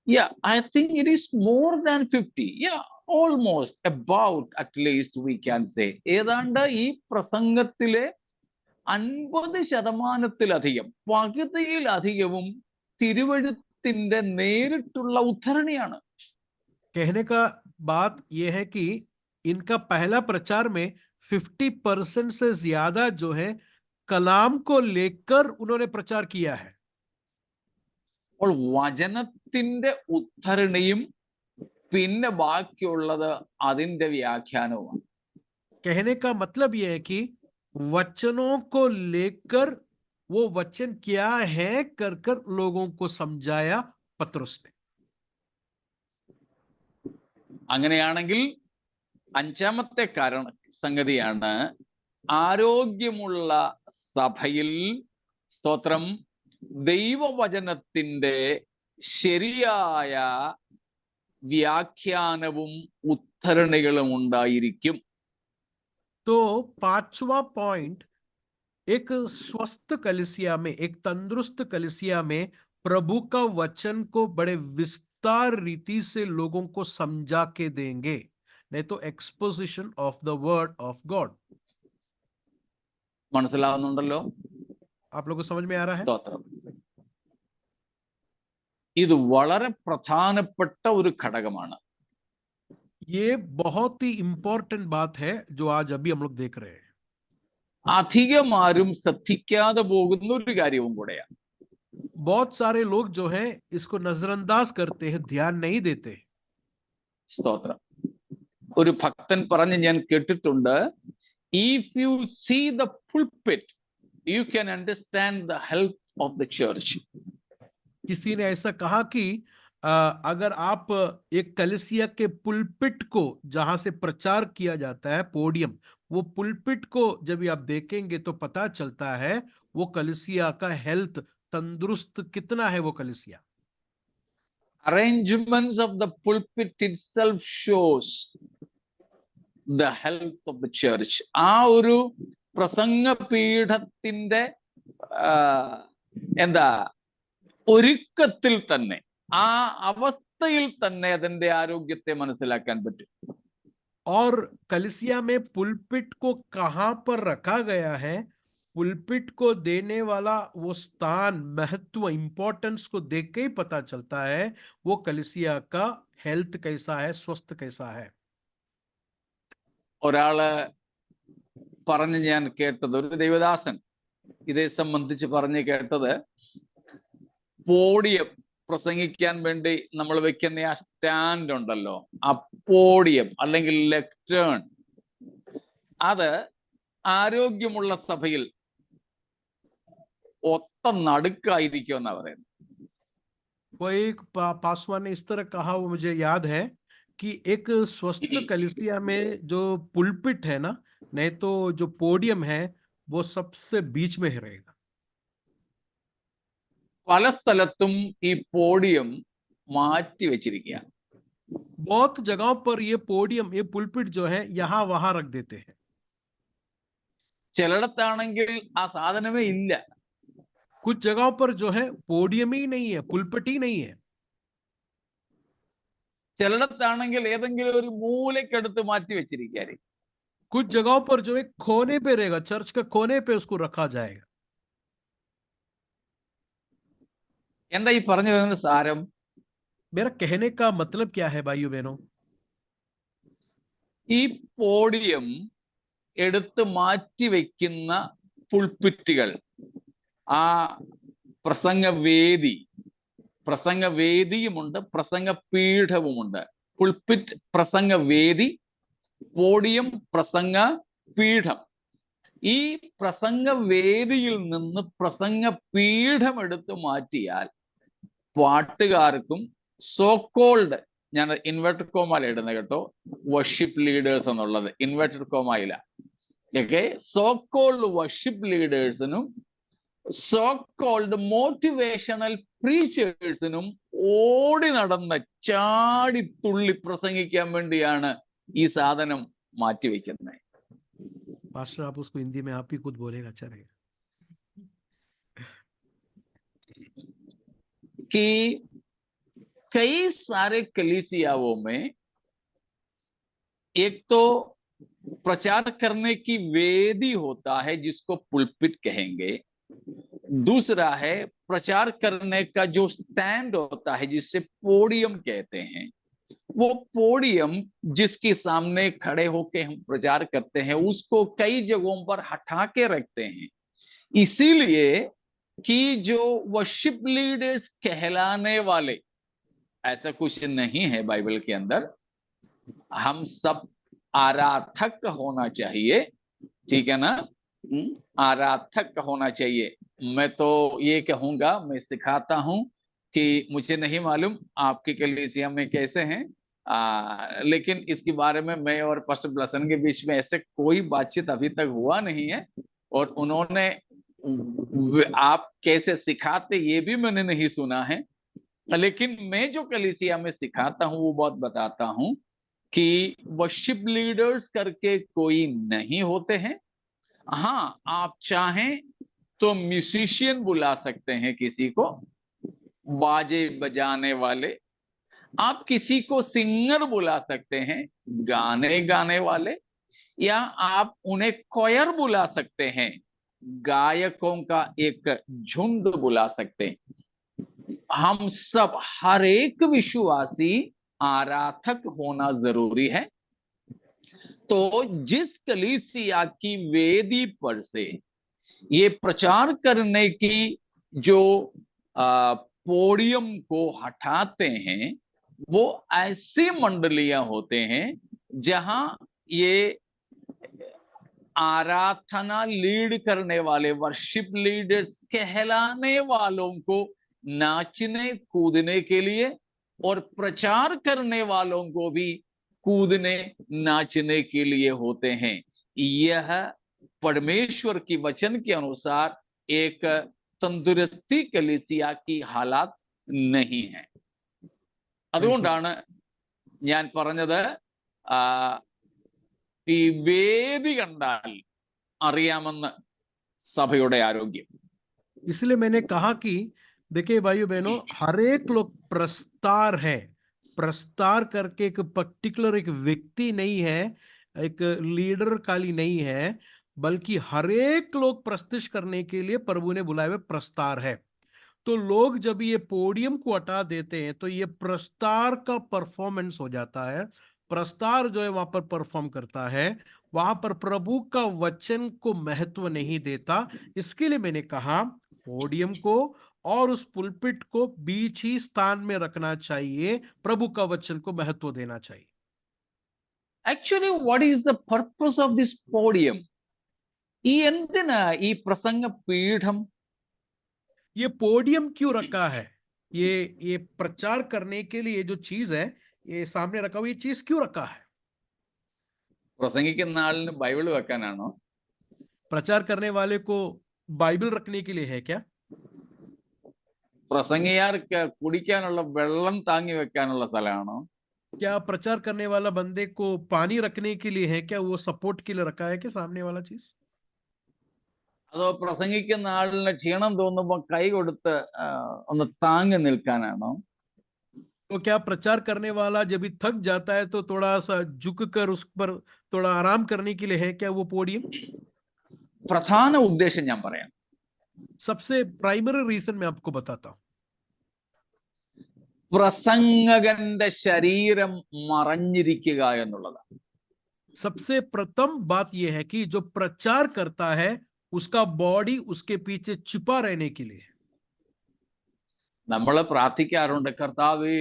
Yeah, I think it is more than 50. Yeah, almost, about, at least we can say. ഏതാണ്ട് ഈ പ്രസംഗത്തിലെ 50% പകുതിയിലധികവും തിരുവഴുത്തിന്റെ നേരിട്ടുള്ള ഉദ്ധരണിയാണ്. कहने का बात यह है कि इनका पहला प्रचार में 50% से ज्यादा जो है कलाम को लेकर उन्होंने प्रचार किया है. അപ്പോൾ വചനത്തിന്റെ ഉദ്ധരണിയും പിന്നെ ബാക്കിയുള്ളത് അതിന്റെ വ്യാഖ്യാനവുമാണ്. कहने का मतलब यह है कि वचनों को लेकर वो वचन क्या है कर कर लोगों को समझाया पतरस ने. അങ്ങനെയാണെങ്കിൽ അഞ്ചാമത്തെ സംഗതിയാണ് ആരോഗ്യമുള്ള സഭയിൽ സ്തോത്രം ദൈവവചനത്തിന്റെ ശരിയായ വ്യാഖ്യാനവും ഉദ്ധരണികളും ഉണ്ടായിരിക്കും. तो पांचवा पॉइंट, एक स्वस्थ कलीसिया में, एक तंदुरुस्त कलीसिया में प्रभु का वचन को बड़े विस्तार रीति से लोगों को समझा के देंगे, नहीं तो exposition of the word of God. മനസ്സിലാവുന്നുണ്ടല്ലോ? आप लोगों को समझ में आ रहा है? സ്തോത്രം. ഇത് വളരെ പ്രധാനപ്പെട്ട ഒരു ഘടകമാണ്. ये बहुत ही इंपॉर्टेंट बात है जो आज अभी हम लोग देख रहे हैं. അധികം ആരും ശ്രദ്ധിക്കാതെ പോകുന്ന ഒരു കാര്യവും കൂടെയാണ്. बहुत सारे लोग जो हैं इसको नजरअंदाज करते हैं, ध्यान नहीं देते. സ്തോത്രം. ഒരു ഭക്തൻ പറഞ്ഞ് ഞാൻ കേട്ടിട്ടുണ്ട്, if you see the pulpit you can understand the health of the church. किसी ने ऐसा कहा कि अगर आप एक कलीसिया के पुलपिट को, जहां से प्रचार किया जाता है, पोडियम, वो पुलपिट को जब आप देखेंगे तो पता चलता है वो कलीसिया का हेल्थ, तंदुरुस्त कितना है वो कलीसिया. Arrangements of the pulpit itself shows the health of the church. ആ ഒരു പ്രസംഗപീഠത്തിന്റെ എന്താ ഒരുക്കത്തിൽ തന്നെ, ആ അവസ്ഥയിൽ തന്നെ അതിന്റെ ആരോഗ്യത്തെ മനസ്സിലാക്കാൻ പറ്റും. और कलीसिया में पुलपिट को कहां पर रखा गया है, पुलपिट को देने वाला वो स्थान, महत्व, इंपॉर्टेंस को देख के ही पता चलता है वो कलीसिया का हेल्थ कैसा है, स्वस्थ कैसा है. ഒരാള് പറഞ്ഞ് ഞാൻ കേട്ടത്, ഒരു ദൈവദാസൻ ഇതേ സംബന്ധിച്ച് പറഞ്ഞ് കേട്ടത്, പോഡിയം പ്രസംഗിക്കാൻ വേണ്ടി നമ്മൾ വെക്കുന്ന ആ സ്റ്റാൻഡ് ഉണ്ടല്ലോ, ആ പോഡിയം അല്ലെങ്കിൽ ലെക്ടേൺ, അത് ആരോഗ്യമുള്ള സഭയിൽ ഒത്ത നടുക്കായിരിക്കും എന്നാ പറയുന്നത്. कोई पासवान ने इस तरह कहा, वो मुझे याद है कि एक स्वस्थ कलीसिया में जो पुलपिट है ना, नहीं तो जो पोडियम है वो सबसे बीच में ही रहेगा. പല സ്ഥലത്തും ഈ പോഡിയം മാറ്റി വെച്ചിരിക്കുക. बहुत जगहों पर ये पोडियम, ये पुलपिट जो है यहाँ वहां रख देते हैं. ചിലയിടത്താണെങ്കിൽ ആ സാധനമേ ഇല്ല. कुछ जगहों पर जो है पोडियम ही नहीं है, पुलपिट ही नहीं है. ചിലയിടത്താണെങ്കിൽ ഏതെങ്കിലും ഒരു മൂലക്കെടുത്ത് മാറ്റി വെച്ചിരിക്കുക. कुछ जगहों पर जो है कोने पे रहेगा, चर्च का कोने पे उसको रखा जाएगा. എന്താ ഈ പറഞ്ഞു വരുന്ന സാരം? मेरा कहने का मतलब क्या है भाइयों बहनों? ഈ പോഡിയം എടുത്ത് മാറ്റി വെക്കുന്ന പുൾപിറ്റുകൾ, ആ പ്രസംഗവേദിയുമുണ്ട്, പ്രസംഗപീഠവുമുണ്ട്. പുൾപിറ്റ് പ്രസംഗ വേദി, പോഡിയം പ്രസംഗ പീഠം. ഈ പ്രസംഗ വേദിയിൽ നിന്ന് പ്രസംഗ പീഠം എടുത്തു മാറ്റിയാൽ പാട്ടുകാർക്കും സോക്കോൾഡ്, ഞാൻ ഇൻവെർട്ടഡ് കോമയില ഇടുന്നത് കേട്ടോ, വർഷിപ്പ് ലീഡേഴ്സ് എന്നുള്ളത് ഇൻവെർട്ടഡ് കോമയില, ഓക്കെ, സോക്കോൾഡ് വർഷിപ്പ് ലീഡേഴ്സിനും സോക്കോൾഡ് മോട്ടിവേഷണൽ പ്രീച്ചേഴ്സിനും ഓടി നടന്ന ചാടി തുള്ളി പ്രസംഗിക്കാൻ വേണ്ടിയാണ് ഈ സാധനം മാറ്റിവെക്കുന്നത്. पास्टर आप उसको हिंदी में आप ही खुद बोलेगा, अच्छा रहेगा. कि कई सारे कलीसियाओं में एक तो प्रचार करने की वेदी होता है जिसको पुल्पिट कहेंगे, दूसरा है प्रचार करने का जो स्टैंड होता है जिससे पोडियम कहते हैं. वो पोडियम जिसके सामने खड़े होके हम प्रचार करते हैं उसको कई जगहों पर हटा के रखते हैं, इसीलिए कि जो वर्शिप लीडर्स कहलाने वाले, ऐसा कुछ नहीं है बाइबल के अंदर. हम सब आराधक होना चाहिए, ठीक है ना, आराधक होना चाहिए. मैं तो ये कहूंगा, मैं सिखाता हूं कि मुझे नहीं मालूम आपके कलीसिया में कैसे हैं, लेकिन इसके बारे में मैं और पास्टर ब्लसन के बीच में ऐसे कोई बातचीत अभी तक हुआ नहीं है, और उन्होंने आप कैसे सिखाते ये भी मैंने नहीं सुना है. लेकिन मैं जो कलीसिया में सिखाता हूं वो बहुत बताता हूं कि वर्शिप लीडर्स करके कोई नहीं होते हैं. हाँ, आप चाहें तो म्यूजिशियन बुला सकते हैं, किसी को बाजे बजाने वाले, आप किसी को सिंगर बुला सकते हैं, गाने गाने वाले, या आप उन्हें कोयर बुला सकते हैं, गायकों का एक झुंड बुला सकते हैं. हम सब, हर एक विश्वासी आराधक होना जरूरी है. तो जिस कलीसिया की वेदी पर से ये प्रचार करने की जो पोडियम को हटाते हैं, वो ऐसी मंडलियां होते हैं जहां ये आराधना लीड करने वाले वर्शिप लीडर्स कहलाने वालों को नाचने कूदने के लिए और प्रचार करने वालों को भी कूदने नाचने के लिए होते हैं. यह परमेश्वर की वचन के अनुसार एक तंदुरुस्ती कलीसिया की हालात नहीं है. അതുകൊണ്ടാണ് ഞാൻ പറഞ്ഞത്, ഈ വേദി കണ്ടാൽ അറിയാമെന്ന് സഭയുടെ ആരോഗ്യം. इसलिए मैंने कहा कि देखिए भाइयों बहनों, हर एक लोग प्रस्तार है. प्रस्तार करके एक पर्टिकुलर एक व्यक्ति नहीं है, एक लीडर काली नहीं है, बल्कि हर एक लोग प्रस्तिश करने के लिए प्रभु ने बुलाए हुए प्रस्तार है. तो लोग जब ये पोडियम को हटा देते हैं तो ये प्रस्तार का परफॉर्मेंस हो जाता है. प्रस्तार जो है वहां पर परफॉर्म करता है, वहां पर प्रभु का वचन को महत्व नहीं देता. इसके लिए मैंने कहा पोडियम को और उस पुलपिट को बीच ही स्थान में रखना चाहिए, प्रभु का वचन को महत्व देना चाहिए. Actually, what is the purpose of this podium? ഈ എന്തിനാ ഈ പ്രസംഗ പീഠം? ये पोडियम क्यों रखा है? ये प्रचार करने के लिए जो चीज है, ये सामने रखा हुआ, ये चीज क्यों रखा है? പ്രസംഗിക്കുന്ന ആളിന് ബൈബിൾ വെക്കാനാണോ? प्रचार करने वाले को बाइबल रखने के लिए है क्या? പ്രസംഗിയാർക്ക് കുടിക്കാനുള്ള വെള്ളം താങ്ങി വെക്കാനുള്ള സ്ഥലമാണോ? क्या प्रचार करने वाला बंदे को पानी रखने के लिए है क्या? वो सपोर्ट के लिए रखा है क्या सामने वाला चीज? അതോ പ്രസംഗിക്കുന്ന ആളിന് ക്ഷീണം തോന്നുമ്പോൾ കൈ കൊടുത്ത് ഒന്ന് താങ്ങി നിൽക്കാനാണോ? तो क्या प्रचार करने वाला जब भी थक जाता है तो थोड़ा सा झुक कर उस पर थोड़ा आराम करने के लिए है क्या वो पोडियम? പ്രധാന ഉദ്ദേശം ഞാൻ പറയാം. सबसे प्राइमरी रीजन मैं आपको बताता हूं. പ്രസംഗകന്റെ ശരീരം മറഞ്ഞിരിക്കുക എന്നുള്ളതാണ്. सबसे प्रथम बात यह है कि जो प्रचार करता है उसका बॉडी उसके पीछे छुपा रहने के लिए. നമ്മൾ പ്രാർത്ഥിക്കാറുണ്ട്, കർത്താവേ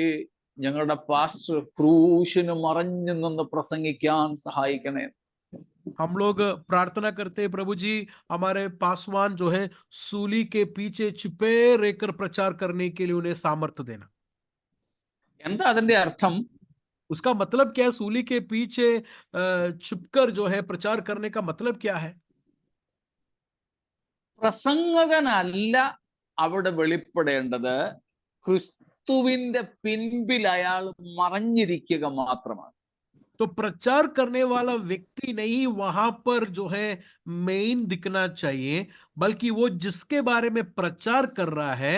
ഞങ്ങളുടെ പാസ്റ്റർ ക്രൂശിന് മറഞ്ഞു നിന്ന് പ്രസംഗിക്കാൻ സഹായിക്കണേ. हम लोग प्रार्थना करते हैं, प्रभु जी हमारे पासवान जो है सूली के पीछे छिपे रहकर प्रचार करने के लिए उन्हें सामर्थ्य देना। എന്താ അതിന്റെ അർത്ഥം? उसका मतलब क्या है? सूली के पीछे छुपकर जो है प्रचार करने का मतलब क्या है? പ്രസംഗകനല്ല അവിടെ വെളിപ്പെടേണ്ടത്, ക്രിസ്തുവിന്റെ പിൻപിൽ അയാൾ മറഞ്ഞിരിക്കുക മാത്രമാണ്. तो प्रचार करने वाला व्यक्ति नहीं वहां पर जो है मेन दिखना चाहिए, बल्कि वो जिसके बारे में प्रचार कर रहा है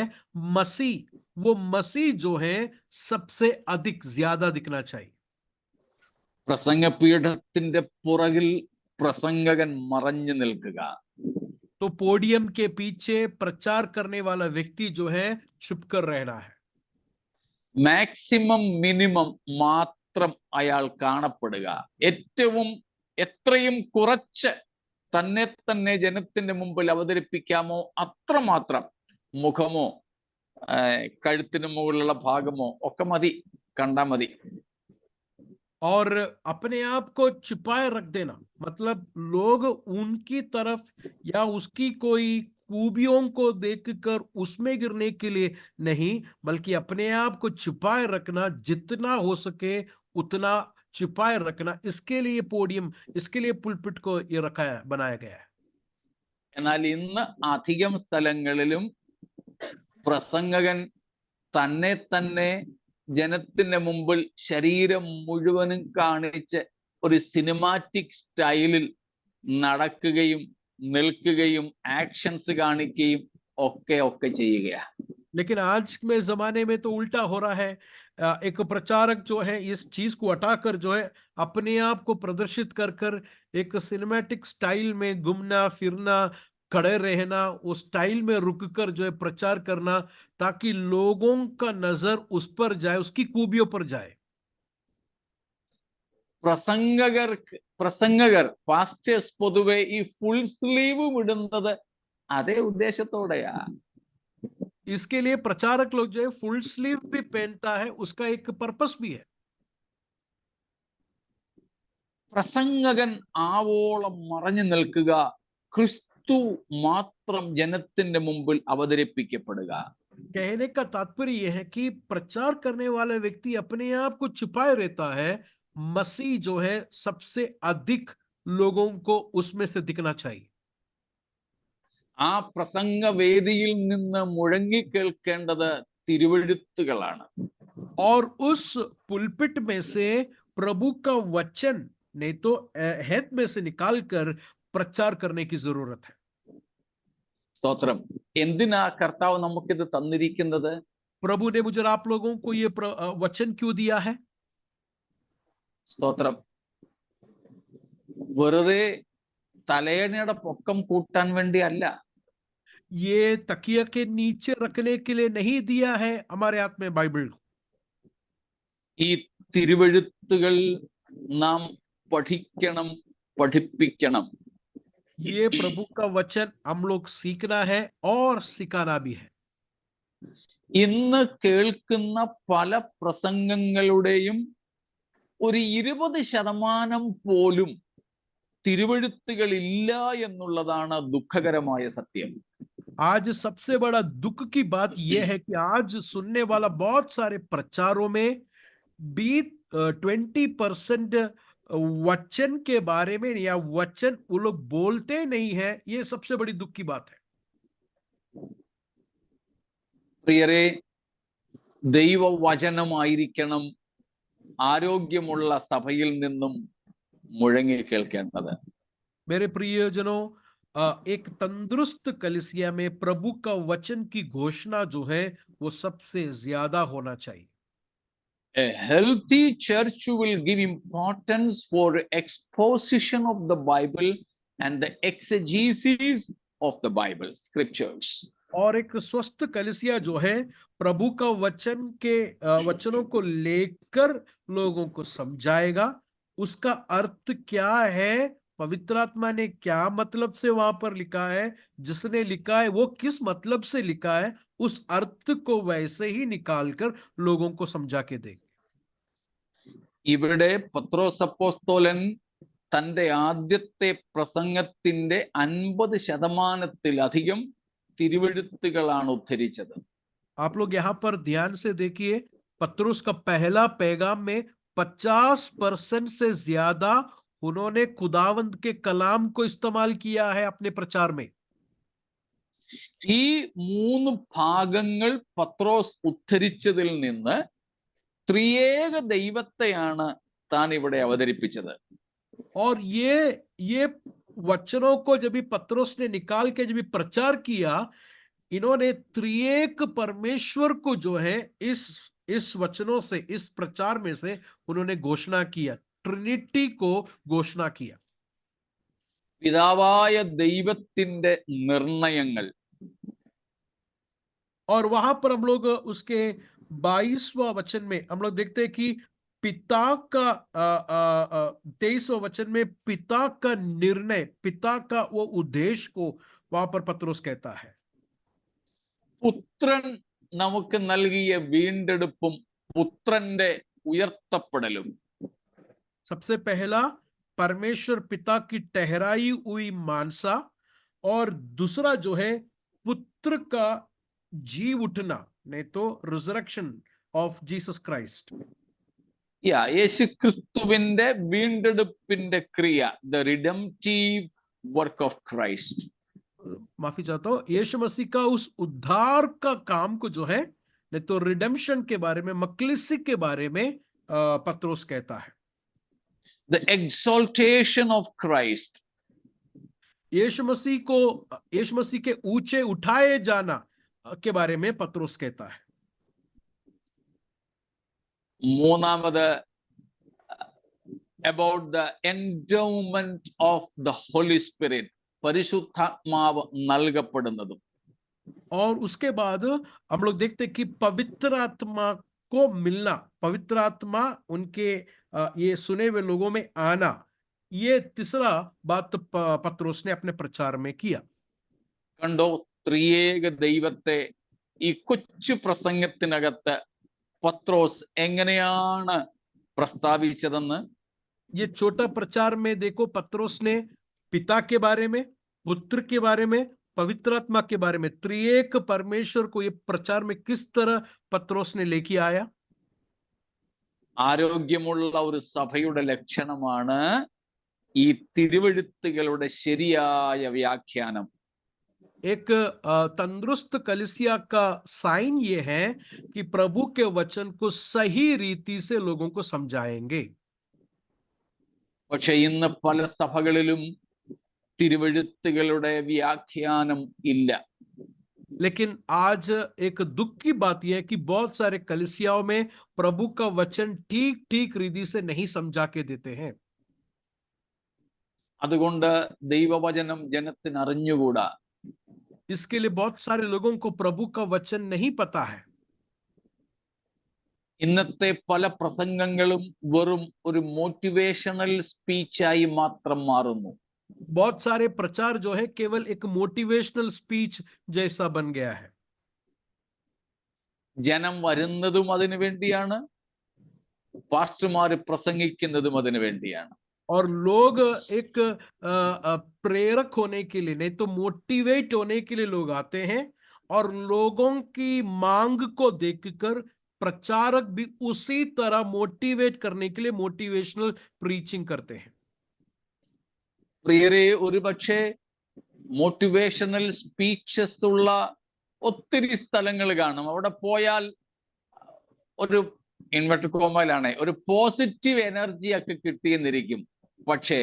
मसीह, वो मसीह जो है सबसे अधिक ज्यादा दिखना चाहिए। പ്രസംഗപീഠത്തിന്റെ പുറകിൽ പ്രസംഗകൻ മറഞ്ഞു നിൽക്കുക. तो पोडियम के पीछे प्रचार करने वाला व्यक्ति जो है छुपकर रहना है। മാക്സിമം മിനിമം മാത്രം അയാൾ കാണപ്പെടുക. എത്രയും കുറച്ച് തന്നെ ജനത്തിന്റെ മുമ്പിൽ അവതരിപ്പിക്കാമോ അത്രമാത്രം മുഖമോ കഴുത്തിന് മുകളിലുള്ള ഭാഗമോ ഒക്കെ മതി, കണ്ടാ മതി. और अपने आप को छिपाए रख देना मतलब लोग उनकी तरफ या उसकी कोई खूबियों को देखकर उसमें गिरने के लिए नहीं, बल्कि अपने आप को छिपाए रखना, जितना हो सके उतना छिपाए रखना, इसके लिए पोडियम, इसके लिए पुलपिट को ये बनाया गया है। എന്നാൽ ഇന്ന് അധികം സ്ഥലങ്ങളിലും പ്രസംഗകൻ തന്നെ ജനത്തിന്റെ മുമ്പിൽ ശരീരം മുഴുവനും കാണിച്ച് ഒരു സിനിമാറ്റിക് സ്റ്റൈലിൽ നടക്കുകയും നിൽക്കുകയും ആക്ഷൻസ് കാണിക്കുകയും ഒക്കെ ചെയ്യുകയാണ്. लेकिन आज में जमाने में तो उल्टा हो रहा है। एक प्रचारक जो है इस चीज को हटाकर जो है अपने आप को प्रदर्शित कर एक सिनेमैटिक स्टाइल में घूमना फिरना, खड़े रहना, उस स्टाइल में रुककर जो है प्रचार करना, ताकि लोगों का नजर उस पर जाए, उसकी खूबियों पर जाए। പ്രസംഗകർ പാസ്റ്റേഴ്സ് പൊതുവെ ഈ ഫുൾ സ്ലീവ് വിടുന്നത് അതേ ഉദ്ദേശത്തോടെയാ. इसके लिए प्रचारक लोग जो है फुल स्लीव भी पहनता है, उसका एक पर्पस भी है। പ്രസംഗകൻ ആവോളം മറഞ്ഞു നിൽക്കുക, ക്രിസ്തു മാത്രം ജനത്തിന്റെ മുമ്പിൽ അവതരിപ്പിക്കപ്പെടുക. कहने का तात्पर्य यह है कि प्रचार करने वाला व्यक्ति अपने आप को छुपाए रहता है, मसीह जो है सबसे अधिक लोगों को उसमें से दिखना चाहिए। ആ പ്രസംഗവേദിയിൽ നിന്ന് മുഴങ്ങി കേൾക്കേണ്ടത് തിരുവെഴുത്തുകളാണ്. और उस पुलपिट में से प्रभु का वचन नहीं तो हेद में से निकालकर प्रचार करने की जरूरत है। സ്തോത്രം. എന്തിനാ കർത്താവ് നമുക്കിത് തന്നിരിക്കുന്നത്? प्रभु ने मुझे आप लोगों को ये वचन क्यों दिया है? സ്തോത്രം. വെറുതെ തലയണയുടെ പൊക്കം കൂട്ടാൻ വേണ്ടി അല്ല. ये तकिया के नीचे रखने के लिए नहीं दिया है हमारे हाथ में बाइबल। ഈ തിരുവെഴുത്തുകൾ നാം പഠിക്കണം, പഠിപ്പിക്കണം. ये प्रभु का वचन हम लोग सीखना है और सिखाना भी है। ഇന്ന് കേൾക്കുന്ന പല പ്രസംഗങ്ങളുടെയും ഒരു 20% പോലും തിരുവെഴുത്തുകൾ ഇല്ല എന്നുള്ളതാണ് ദുഃഖകരമായ സത്യം. आज सबसे बड़ा दुख की बात यह है कि आज सुनने वाला बहुत सारे प्रचारों में भी 20% वचन के बारे में या वचन वो लोग बोलते नहीं है। ये सबसे बड़ी दुख की बात है। പ്രിയരെ, ദൈവവചനമായിരിക്കണം ആരോഗ്യമുള്ള സഭയിൽ നിന്നും മുഴങ്ങി കേൾക്കേണ്ടത്. मेरे प्रियजनों, एक तंदुरुस्त कलीसिया में प्रभु का वचन की घोषणा जो है वो सबसे ज्यादा होना चाहिए। A healthy church will give importance for exposition of the Bible and the exegesis of the Bible scriptures. और एक स्वस्थ कलीसिया जो है प्रभु का वचन के वचनों को लेकर लोगों को समझाएगा, उसका अर्थ क्या है, पवित्र आत्मा ने क्या मतलब से वहां पर लिखा है, जिसने लिखा है वो किस मतलब से लिखा है, उस अर्थ को वैसे ही निकालकर लोगों को समझा के देंगे। ഇവിടെ പത്രോസ് അപ്പോസ്തലൻ തന്റെ ആദ്യത്തെ പ്രസംഗത്തിന്റെ 50% തിരുവെഴുത്തുകളാണ് ഉദ്ധരിച്ചത്. आप लोग यहाँ पर ध्यान से देखिए, पतरस का पहला पैगाम में 50% से ज्यादा उन्होंने खुदावंद के कलाम को इस्तेमाल किया है अपने प्रचार में. ഈ 3 ഭാഗങ്ങൾ പത്രോസ് ഉദ്ധരിച്ചതിൽ നിന്ന് ത്രിയേക ദൈവത്തെയാണ് താൻ ഇവിടെ അവതരിപ്പിച്ചത്. और ये वचनों को जब भी पतरस ने निकाल के जब भी प्रचार किया, इन्होंने त्रिएक परमेश्वर को जो है इस वचनों से, इस प्रचार में से उन्होंने घोषणा किया, ट्रिनिटी को घोषणा किया. പിതാവായ ദൈവത്തിന്റെ നിർണയങ്ങൾ. और वहां पर हम लोग उसके 22वां वचन में हम लोग देखते हैं कि पिता का 23वां वचन में पिता का निर्णय, पिता का वो उद्देश्य को वहां पर पतरस कहता है. പുത്രൻ നമുക്ക് നൽകിയ വീണ്ടെടുപ്പും പുത്രന്റെ ഉയർത്തപ്പെടലും. सबसे पहला परमेश्वर पिता की ठहराई हुई मानसा, और दूसरा जो है पुत्र का जी उठना, नहीं तो रिजरेक्शन ऑफ जीसस क्राइस्ट. യേശു ക്രിസ്തുവിന്റെ വീണ്ടെടുപ്പിന്റെ ക്രിയ, ദ റിഡംപ്റ്റീവ് വർക്ക് ഓഫ് ക്രൈസ്റ്റ്. माफी चाहता हूं, यीशु मसीह का उस उद्धार का काम को जो है, नहीं तो रिडेम्पशन के बारे में, मकलिसी के बारे में पतरस कहता है. The exaltation of Christ. यीशु मसीह के ऊंचे उठाए जाना के बारे में पतरस कहता है. മൂന്നാമത് about the endowment of the Holy Spirit, പരിശുദ്ധാത്മാവ് നൽകപ്പെടുന്നതും. और उसके बाद हम लोग देखते हैं कि पवित्र आत्मा को मिलना, पवित्र आत्मा उनके ये सुने हुए लोगों में आना, ये तीसरा बात पतरस ने अपने प्रचार में किया. കണ്ടോ, ത്രിയേക ദൈവത്തെ ഈ കൊച്ചു പ്രസംഗത്തിനകത്ത് പത്രോസ് എങ്ങനെയാണ് പ്രസ്താവിച്ചതെന്ന്. ये छोटा प्रचार में देखो, पतरस ने पिता के बारे में, पुत्र के बारे में, पवित्र आत्मा के बारे में, त्रिएक परमेश्वर को ये प्रचार में किस तरह पतरस ने लेके आया. ആരോഗ്യമുള്ള ഒരു സഭയുടെ ലക്ഷണമാണ് ഈ തിരുവെഴുത്തുകളുടെ ശരിയായ വ്യാഖ്യാനം. एक तंदुरुस्त कलीसिया का साइन ये है कि प्रभु के वचन को सही रीति से लोगों को समझाएंगे. പക്ഷെ ഇന്ന് പല സഭകളിലും തിരുവെഴുത്തുകളുടെ വ്യാഖ്യാനം ഇല്ല. लेकिन आज एक दुख की बात यह है कि बहुत सारे कलीसियाओं में प्रभु का वचन ठीक रीति से नहीं समझा के देते हैं. അതുകൊണ്ട് ദൈവവചനം ജനത്തിന് അറിഞ്ഞുകൂടാ. इसके लिए बहुत सारे लोगों को प्रभु का वचन नहीं पता है. ഇന്നത്തെ പല പ്രസംഗങ്ങളും വെറും ഒരു മോട്ടിവേഷണൽ സ്പീച്ചായി മാത്രം മാറുന്നു. बहुत सारे प्रचार जो है केवल एक मोटिवेशनल स्पीच जैसा बन गया है. ജനം വരുന്നതും അതിനു വേണ്ടിയാണ്, പാസ്റ്റർമാര് പ്രസംഗിക്കുന്നതും അതിനു വേണ്ടിയാണ്. और लोग एक प्रेरक होने के लिए, नहीं तो मोटिवेट होने के लिए लोग आते हैं, और लोगों की मांग को देखकर प्रचारक भी उसी तरह मोटिवेट करने के लिए मोटिवेशनल प्रीचिंग करते हैं. പ്രിയരെ, ഒരുപക്ഷെ മോട്ടിവേഷണൽ സ്പീച്ചസ് ഉള്ള ഒത്തിരി സ്ഥലങ്ങൾ കാണും. അവിടെ പോയാൽ ഒരു ഇൻവെർട്ടഡ് കോമയിലാണ് ഒരു പോസിറ്റീവ് എനർജി ഒക്കെ കിട്ടിയെന്നിരിക്കും. പക്ഷേ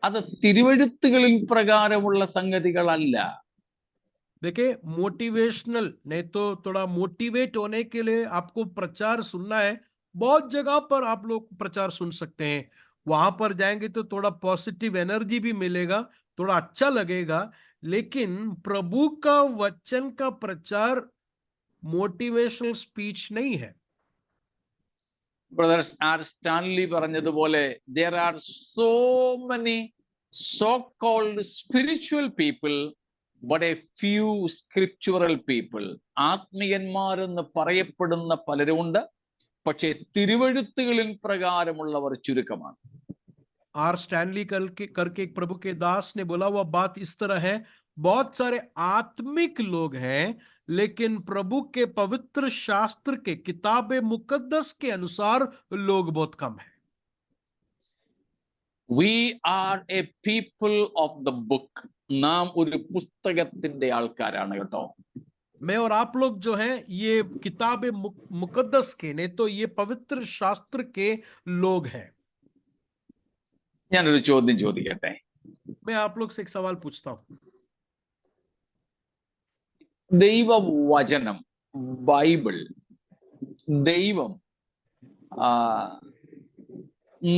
അത് തിരുവെഴുത്തുകളിൽ പ്രകാരമുള്ള സംഗതികളല്ല. देखिए, मोटिवेशनल, नहीं तो थोड़ा मोटिवेट होने के लिए आपको प्रचार सुनना है. बहुत जगह पर आप लोग प्रचार सुन सकते हैं, वहां पर जाएंगे तो थोड़ा पॉजिटिव एनर्जी भी मिलेगा, थोड़ा अच्छा लगेगा. लेकिन प्रभु का वचन का प्रचार मोटिवेशनल स्पीच नहीं है. ബ്രദർ ആർ സ്റ്റാൻലി പറഞ്ഞതുപോലെ there are so many so called spiritual people but a few scriptural people. ആത്മീയന്മാരെന്ന് പറയപ്പെടുന്ന പലരുമുണ്ട്, പക്ഷേ തിരുവെഴുത്തുകളിൻ പ്രകാരമുള്ളവർ ചുരുക്കമാണ്. आर स्टैनली करके एक प्रभु के दास ने बोला, वह बात इस तरह है, बहुत सारे आत्मिक लोग हैं, लेकिन प्रभु के पवित्र शास्त्र के किताबे मुकद्दस के अनुसार लोग बहुत कम हैं. We are a people of the book. നാം ഒരു പുസ്തകത്തിന്റെ ആൾക്കാരാണ് കേട്ടോ. मैं और आप लोग जो हैं ये किताबे मुकद्दस के, नहीं तो ये पवित्र शास्त्र के लोग हैं. ഞാനൊരു ചോദ്യം ചോദിക്കട്ടെ. मैं आप लोग से एक सवाल पूछता हूं. ദൈവവചനം, ബൈബിൾ, ദൈവം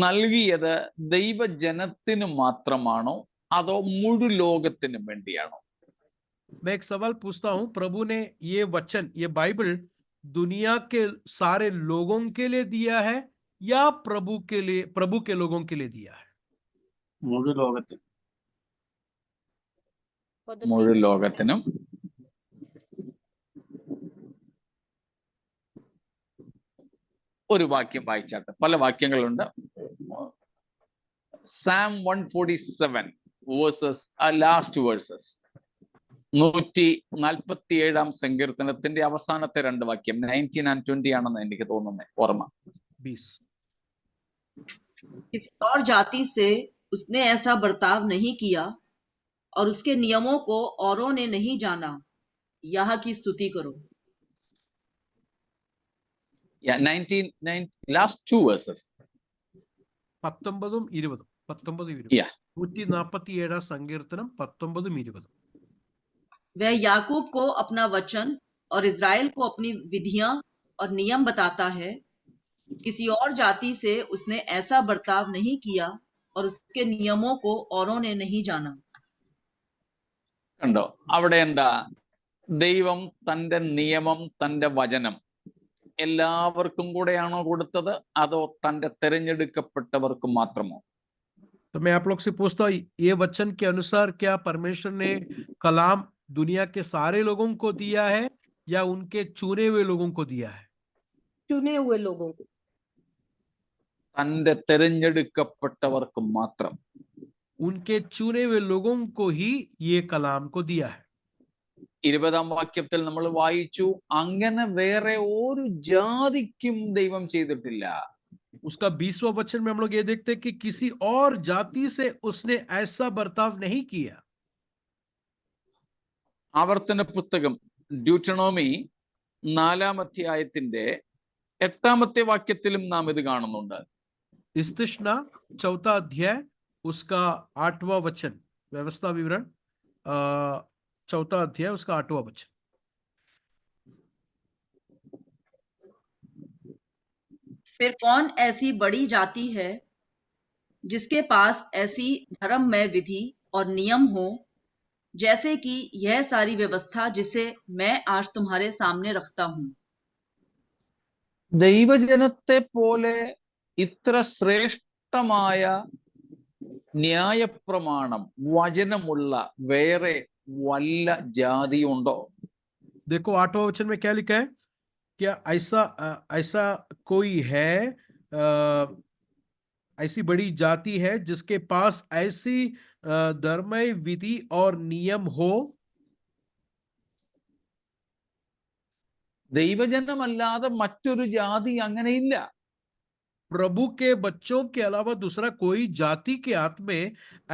നൽകിയത് ദൈവജനത്തിന് മാത്രമാണോ അതോ മുഴു ലോകത്തിനും വേണ്ടിയാണോ? मैं एक सवाल पूछता हूं, प्रभु ने ये वचन, ये बाइबल दुनिया के सारे लोगों के लिए दिया है या प्रभु के लोगों के लिए दिया है? മുഴു ലോകത്തിൽ. മുഴു ലോകത്തിനും. ഒരു വാക്യം വായിച്ചാട്ടെ, പല വാക്യങ്ങളുണ്ട്. Psalm 147 വേഴ്സസ്, ലാസ്റ്റ് വേഴ്സസ്, 147 സങ്കീർത്തനത്തിന്റെ അവസാനത്തെ 2 വാക്യം, 19 and 20 ആണെന്ന് എനിക്ക് തോന്നുന്നത്, ഓർമ്മ. 20. किसी और जाति से उसने ऐसा बर्ताव नहीं किया और उसके नियमों को औरों ने नहीं जाना, यह की स्तुति करो. 19 last 2 verses. 19 20. 19 20. Yeah. 147 സങ്കീർത്തനം 19 20. वह याकूब को अपना वचन और इज़राइल को अपनी विधियां और नियम बताता है. किसी और जाति से उसने ऐसा बर्ताव नहीं किया और उसके नियमों को औरों ने नहीं जाना. കണ്ടോ, അവിടെ എന്താ? ദൈവം തന്റെ നിയമം, തന്റെ വചനം എല്ലാവർക്കും കൂടെയാണോ കൊടുത്തത് അതോ തന്റെ തെരഞ്ഞെടുക്കപ്പെട്ടവർക്ക് മാത്രമോ? तो मैं आप लोग से पूछता हूँ, ये वचन के अनुसार क्या परमेश्वर ने कलाम दुनिया के सारे लोगों को दिया है या उनके चुने हुए लोगों को दिया है? चुने हुए लोगों को. തന്റെ തെരഞ്ഞെടുക്കപ്പെട്ടവർക്ക് മാത്രം. उनके चुने हुए लोगों को ही ये कलाम को दिया है. 20 വാക്യത്തിൽ നമ്മൾ വായിച്ചു, അങ്ങനെ വേറെ ഒരു ജാതിക്കും ദൈവം ചെയ്തിട്ടില്ല. उसका 20वां वचन में हम लोग ये देखते हैं कि किसी और जाति से उसने ऐसा बर्ताव नहीं किया. ആവർത്തന പുസ്തകം ഡ്യൂട്ടണോമി 4-ാം അധ്യായത്തിന്റെ 8-ാമത്തെ വാക്യത്തിലും നാം ഇത് കാണുന്നുണ്ട്. इस्तिश्ना 4 अध्याय उसका 8वां वचन, व्यवस्था विवरण 4 अध्याय उसका 8वां वचन. फिर कौन ऐसी बड़ी जाति है जिसके पास ऐसी धर्ममय विधि और नियम हो, जैसे कि यह सारी व्यवस्था जिसे मैं आज तुम्हारे सामने रखता हूं. ദൈവജനത്തെ പോലെ ഇത്ര ശ്രേഷ്ഠമായ ന്യായപ്രമാണം, വചനമുള്ള വേറെ വല്ല ജാതിയുണ്ടോ? देखो 8वां वचन में क्या लिखा है, क्या ऐसा कोई है, ऐसी बड़ी जाति है जिसके पास ऐसी धर्ममय विधि और नियम हो? ദൈവജനമല്ലാതെ മറ്റൊരു ജാതി അങ്ങനെയില്ല. प्रभु के बच्चों के अलावा दूसरा कोई जाति के हाथ में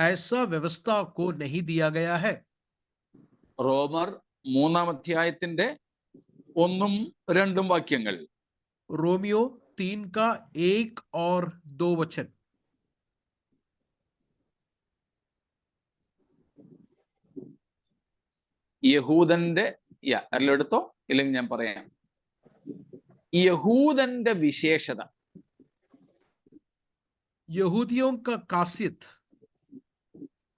ऐसा व्यवस्था को नहीं दिया गया है. റോമർ 3-ാം അധ്യായത്തിന്റെ 1-2 വാക്യങ്ങൾ. रोमियो 3 का 1 और 2 वचन. യഹൂദന്റെ, എല്ലാം എടുത്തോ, ഇല്ലെങ്കിൽ ഞാൻ പറയാം. യഹൂദന്റെ വിശേഷത, यहूदियों का खासियत,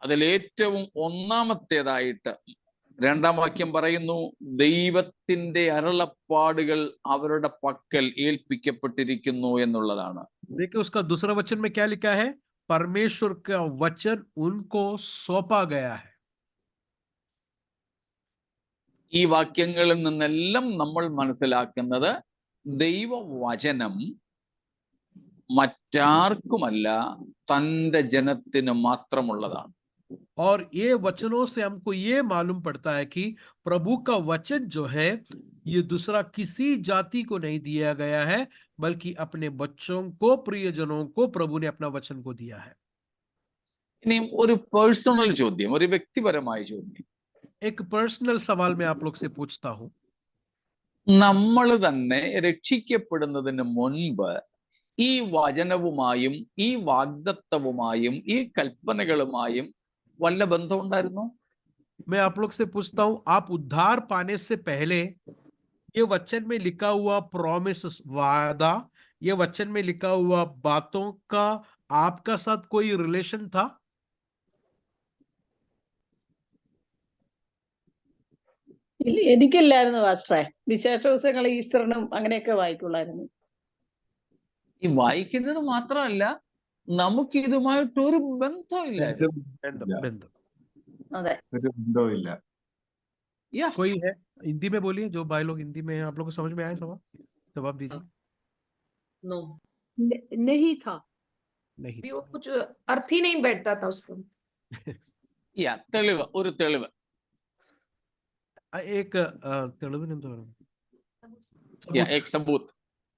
അതിലേറ്റവും ഒന്നാമത്തേതായിട്ട് 2-ാം വാക്യം പറയുന്നു, ദൈവത്തിന്റെ അരുളപ്പാടുകൾ അവരുടെ പക്കൽ ഏൽപ്പിക്കപ്പെട്ടിരിക്കുന്നു എന്നുള്ളതാണ്. देखिए उसका दूसरा वचन में क्या लिखा है, परमेश्वर का वचन उनको सौंपा गया है. ഈ വാക്യങ്ങളിൽ നിന്നെല്ലാം നമ്മൾ മനസ്സിലാക്കുന്നത് ദൈവവചനം മറ്റാർക്കുമല്ല, തന്റെ ജനത്തിന് മാത്രമുള്ളതാണ്. और ये वचनों से हमको ये मालूम पड़ता है कि प्रभु का वचन जो है ये दूसरा किसी जाति को नहीं दिया गया है, बल्कि अपने बच्चों को, प्रियजनों को प्रभु ने अपना वचन को दिया है। ഇനിയും ഒരു പേഴ്സണൽ ചോദ്യം, ഒരു വ്യക്തിപരമായ ചോദ്യം. एक पर्सनल सवाल मैं आप लोग से पूछता हूं, നമ്മൾ തന്നെ രക്ഷിക്കപ്പെടുന്നതിന് മുൻപ് ഈ വചനവുമായും ഈ വാഗ്ദത്തവുമായും ഈ കൽപ്പനകളുമായും വല്ല ബന്ധമുണ്ടായിരുന്നോ? मैं आप लोग से पूछता हूं, आप उद्धार पाने से पहले ये वचन में लिखा हुआ प्रॉमिस, वादा, ये वचन में लिखा हुआ बातों का आपका साथ कोई रिलेशन था? എനിക്കില്ലായിരുന്നു പാസ്റ്ററെ. വിശേഷ ദിവസങ്ങൾ ഈസ്റ്ററിനും അങ്ങനെയൊക്കെ വായിക്കുള്ളായിരുന്നു. ഈ വായിക്കുന്നത് മാത്രമല്ല, നമുക്ക് ഇതുമായിട്ടൊരു ബന്ധമില്ലായിരുന്നു. बंधन അതെ. ഒരു ബന്ധവുമില്ല. യാ, कोई है हिंदी में बोलिए, जो भाई लोग हिंदी में हैं, आप लोग को समझ में आया सवाल, जवाब दीजिए। नो, नहीं था. नहीं, भी वो कुछ अर्थ ही नहीं बैठता था उसको। യാ, തെളിവ്, ഒരു തെളിവ്. एक तेलुगु नहीं तो യാ, सबूत, एक सबूत,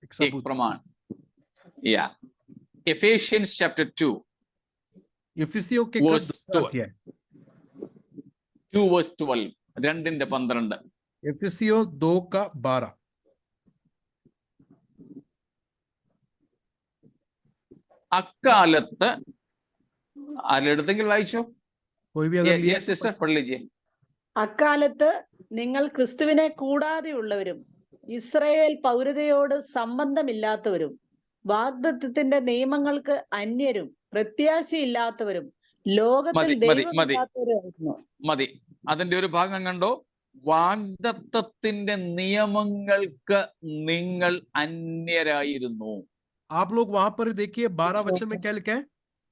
एक एक सबूत। प्रमाण. യാ, Ephesians chapter 2 इफिसियों के verse दूसरा 12. अध्याय, 2 verse 12, 2:12. इफिसियों 2:12। അക്കാലത്ത് ആരെടുത്തെങ്കിൽ വായിച്ചോ? कोई भी अगर लिया യെസ് സിസ്റ്റർ, പഠ लीजिए. അക്കാലത്ത് നിങ്ങൾ ക്രിസ്തുവിനെ കൂടാതെയുള്ളവരും ഇസ്രായേൽ പൗരതയോട് സംബന്ധമില്ലാത്തവരും വാഗ്ദത്തത്തിന്റെ നിയമങ്ങൾക്ക് അന്യരും പ്രത്യാശയില്ലാത്തവരും ലോകത്തിൽ മതി, മതി, മതി. ദൈവമില്ലാത്തവരുമായിരുന്നു. മതി. അതിന്റെ ഒരു ഭാഗം കണ്ടോ? വാഗ്ദത്തത്തിന്റെ നിയമങ്ങൾക്ക് നിങ്ങൾ അന്യരായിരുന്നു. आप लोग वहां पर देखिए 12 वचन में क्या लिखा है?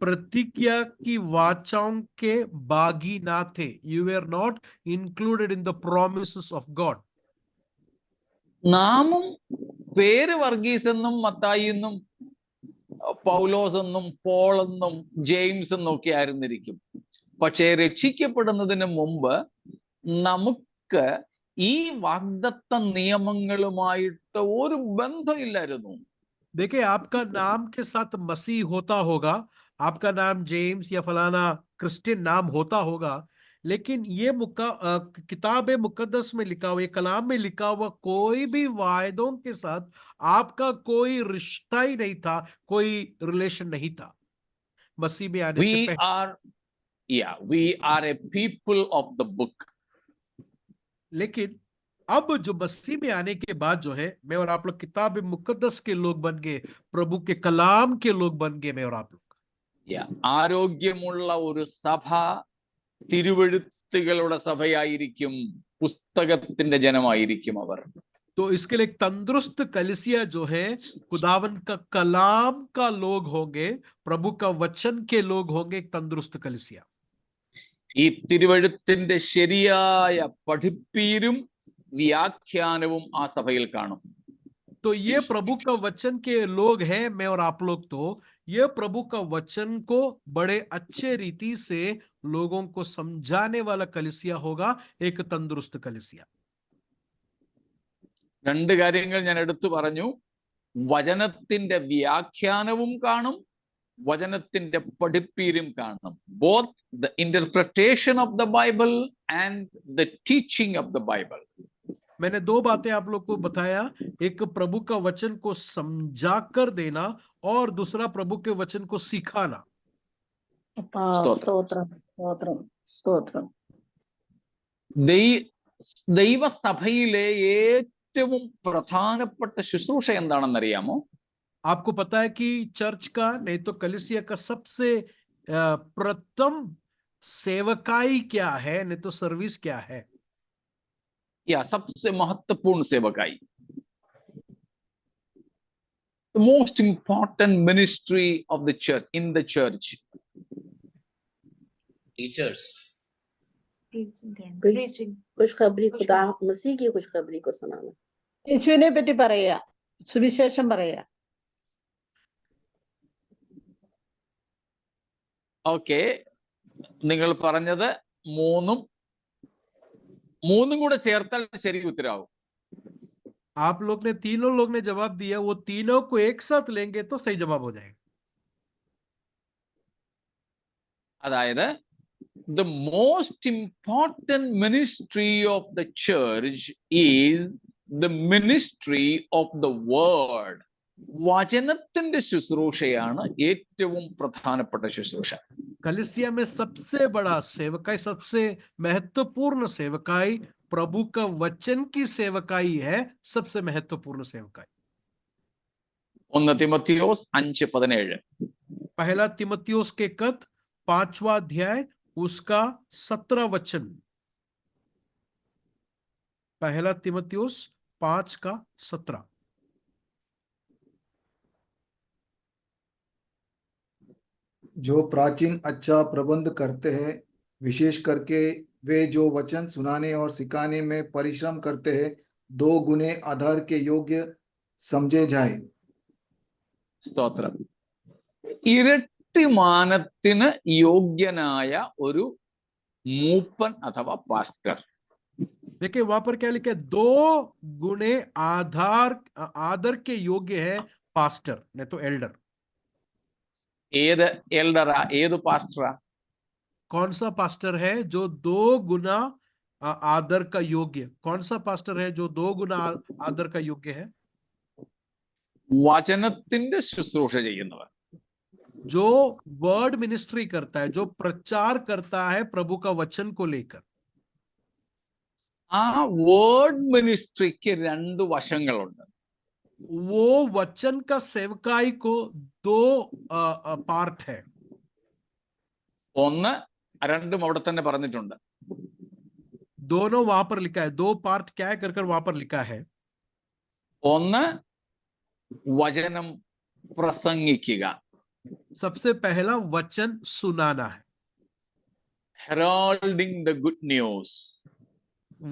प्रतिज्ञा की वाचाओं के बागी ना थे, you were not included in the promises of God. നാമും പേര് വർഗീസ് എന്നും മത്തായി എന്നും പൗലോസ് എന്നും പോൾ എന്നും ജെയിംസ് എന്നും ഒക്കെ ആയിരുന്നിരിക്കും. പക്ഷേ രക്ഷിക്കപ്പെടുന്നതിന് മുമ്പ് നമുക്ക് ഈ വാഗ്ദത്ത നിയമങ്ങളുമായിട്ട് ഒരു ബന്ധമില്ലായിരുന്നു. देखिए, आपका नाम के साथ मसीह होता होगा, आपका नाम जेम्स या फलाना क्रिश्चियन नाम होता होगा, लेकिन ये किताब मुकद्दस में लिखा हुआ, ये कलाम में लिखा हुआ कोई भी वायदों के साथ आपका कोई रिश्ता ही नहीं था, कोई रिलेशन नहीं था मसीह में आने से पहले। We are a people of the book. लेकिन अब जो मसीह में आने के बाद जो है, मैं और आप लोग किताब मुकद्दस के लोग बन गए, प्रभु के कलाम के लोग बन गए, मैं और आप लोग। ആരോഗ്യമുള്ള ഒരു സഭ തിരുവെഴുത്തുകളുടെ സഭയായിരിക്കും, പുസ്തകത്തിന്റെ ജനമായിരിക്കും അവർ. तो इसके लिए एक तंदुरुस्त कलीसिया जो है, खुदावन का कलाम का लोग होंगे, प्रभु का वचन के लोग होंगे, एक तंदुरुस्त कलीसिया। ഈ തിരുവെഴുത്തിന്റെ ശരിയായ പഠിപ്പീരും വ്യാഖ്യാനവും ആ സഭയിൽ കാണും. तो ये प्रभु का वचन के लोग हैं, मैं और आप लोग, तो ये प्रभु का वचन को बड़े अच्छे रीति से लोगों को समझाने वाला कलीसिया होगा, एक तंदुरुस्त कलीसिया। രണ്ട് കാര്യങ്ങൾ ഞാൻ എടുത്തു പറഞ്ഞു. വചനത്തിന്റെ വ്യാഖ്യാനവും കാണും, വചനത്തിന്റെ പഠിപ്പീരും കാണും. Both the interpretation of the Bible and the teaching of the Bible. मैंने दो बातें आप लोग को बताया, एक प्रभु का वचन को समझा कर देना और दूसरा प्रभु के वचन को सिखाना। സ്തോത്രം, സ്തോത്രം, സ്തോത്രം. ദൈവസഭയിലെ ഏറ്റവും പ്രധാനപ്പെട്ട ശുശ്രൂഷ എന്താണെന്നറിയാമോ? आपको पता है कि चर्च का, नहीं तो कलीसिया का सबसे प्रथम सेवकाई क्या है, नहीं तो सर्विस क्या है? या सबसे महत्वपूर्ण सेवकाई, the most important ministry of the church, in the church. Teachers, खुशखबरी, खुदा मसीह की खुशखबरी को सुनाना। യേശുവിനെ പറ്റി പറയുക. സുവിശേഷം പറയാ. ഓക്കെ, നിങ്ങൾ പറഞ്ഞത് മൂന്നും കൂടെ ചേർത്താൽ ശരി ഉത്തരവാകും. आप लोग ने, तीनों लोग ने जवाब दिया, वो तीनों को एक साथ लेंगे तो सही जवाब हो जाएगा. അതായത് the most important ministry of the church is the ministry of the word. വചനത്തിന്റെ ശുശ്രൂഷയാണ് ഏറ്റവും പ്രധാനപ്പെട്ട ശുശ്രൂഷ. कलीसिया में सबसे बड़ा सेवकाई, सबसे महत्वपूर्ण सेवकाई प्रभु का वचन की सेवकाई है. सबसे महत्वपूर्ण सेवकाई 1 തിമോത്തിയോസ് 5:17. पहला तिमोथियुस के खत 5वां अध्याय उसका 17 वचन. पहला तिमोथियुस 5 का 17. जो प्राचीन अच्छा प्रबंध करते हैं, विशेष करके वे जो वचन सुनाने और सिखाने में परिश्रम करते हैं, 2 गुने आधार के योग्य समझे जाए. സ്തോത്രം. ഇരട്ടിമാനത്തിന് യോഗ്യനായ ഒരു മൂപ്പൻ അഥവാ പാസ്റ്റർ. देखिए वहां पर क्या लिखा है, 2 गुने आदर के योग्य है पास्टर, नहीं तो एल्डर. ഏത് എൽഡറാ, ഏത് പാസ്റ്ററാ? कौन सा पास्टर है जो 2 गुना आदर का योग्य? कौन सा पास्टर है जो 2 गुना आदर का योग्य है? വചനത്തിന്റെ ശുശ്രൂഷ ചെയ്യുന്നവർ. जो वर्ड मिनिस्ट्री करता है, जो प्रचार करता है प्रभु का वचन को लेकर. ആ വേർഡ് മിനിസ്ട്രിക്ക് 2 വശങ്ങളുണ്ട്. वो वचन का सेवकाई को 2 पार्ट है. ഒന്ന്, രണ്ടും അവിടെ തന്നെ പറഞ്ഞിട്ടുണ്ട്. दोनों वहां पर लिखा है. 2 पार्ट क्या है कर वहां पर लिखा है. ഒന്ന്, വചനം പ്രസംഗിക്കുക. सबसे पहला वचन सुनाना है. ഹെറാൾഡിംഗ് ദ ഗുഡ് ന്യൂസ്.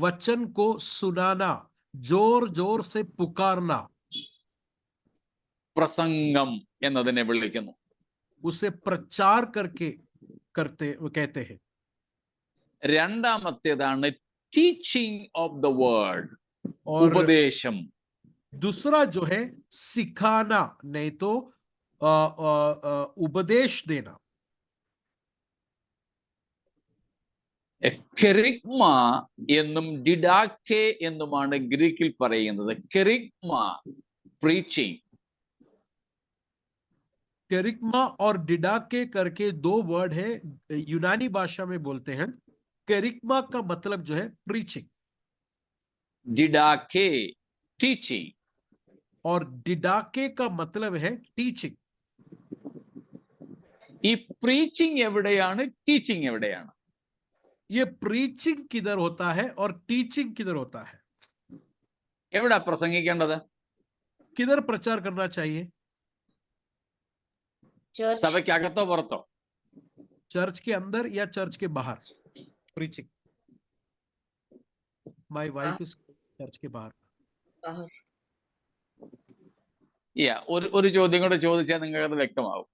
वचन को सुनाना, जोर जोर से पुकारना, പ്രസംഗം എന്നതിനെ വിളിക്കുന്നു. उसे प्रचार करके कहते हैं. രണ്ടാമത്തേതാണ് ടീച്ചിങ് ഓഫ് ദ വേർഡ്, और ഉപദേശം. दूसरा जो है सिखाना, नहीं तो उपदेश देना. കെറിഗ്മ എന്നും ഡിഡാക്കെ എന്നുമാണ് ഗ്രീക്കിൽ പറയുന്നത്. കെറിഗ്മ പ്രീച്ചിങ്, केरिग्मा और डिडाके करके 2 वर्ड है, यूनानी भाषा में बोलते हैं. केरिग्मा का मतलब जो है प्रीचिंग, ഡിഡാക്കെ ടീച്ചിങ്, और डिडाके का मतलब है टीचिंग. ഈ പ്രീച്ചിങ് എവിടെയാണ്, ടീച്ചിങ് എവിടെയാണ്? ये प्रीचिंग किधर होता है और टीचिंग किधर होता है? എവിടെ പ്രസംഗിക്കേണ്ടത്? किधर प्रचार करना चाहिए? चर्च സഭയ്ക്കകത്തോ പുറത്തോ? चर्च के अंदर या चर्च के बाहर? Preaching. My wife is church के बाहर. बाहर. ഒരു ചോദ്യം കൂടെ ചോദിച്ചാൽ നിങ്ങൾക്ക് അത് വ്യക്തമാവും.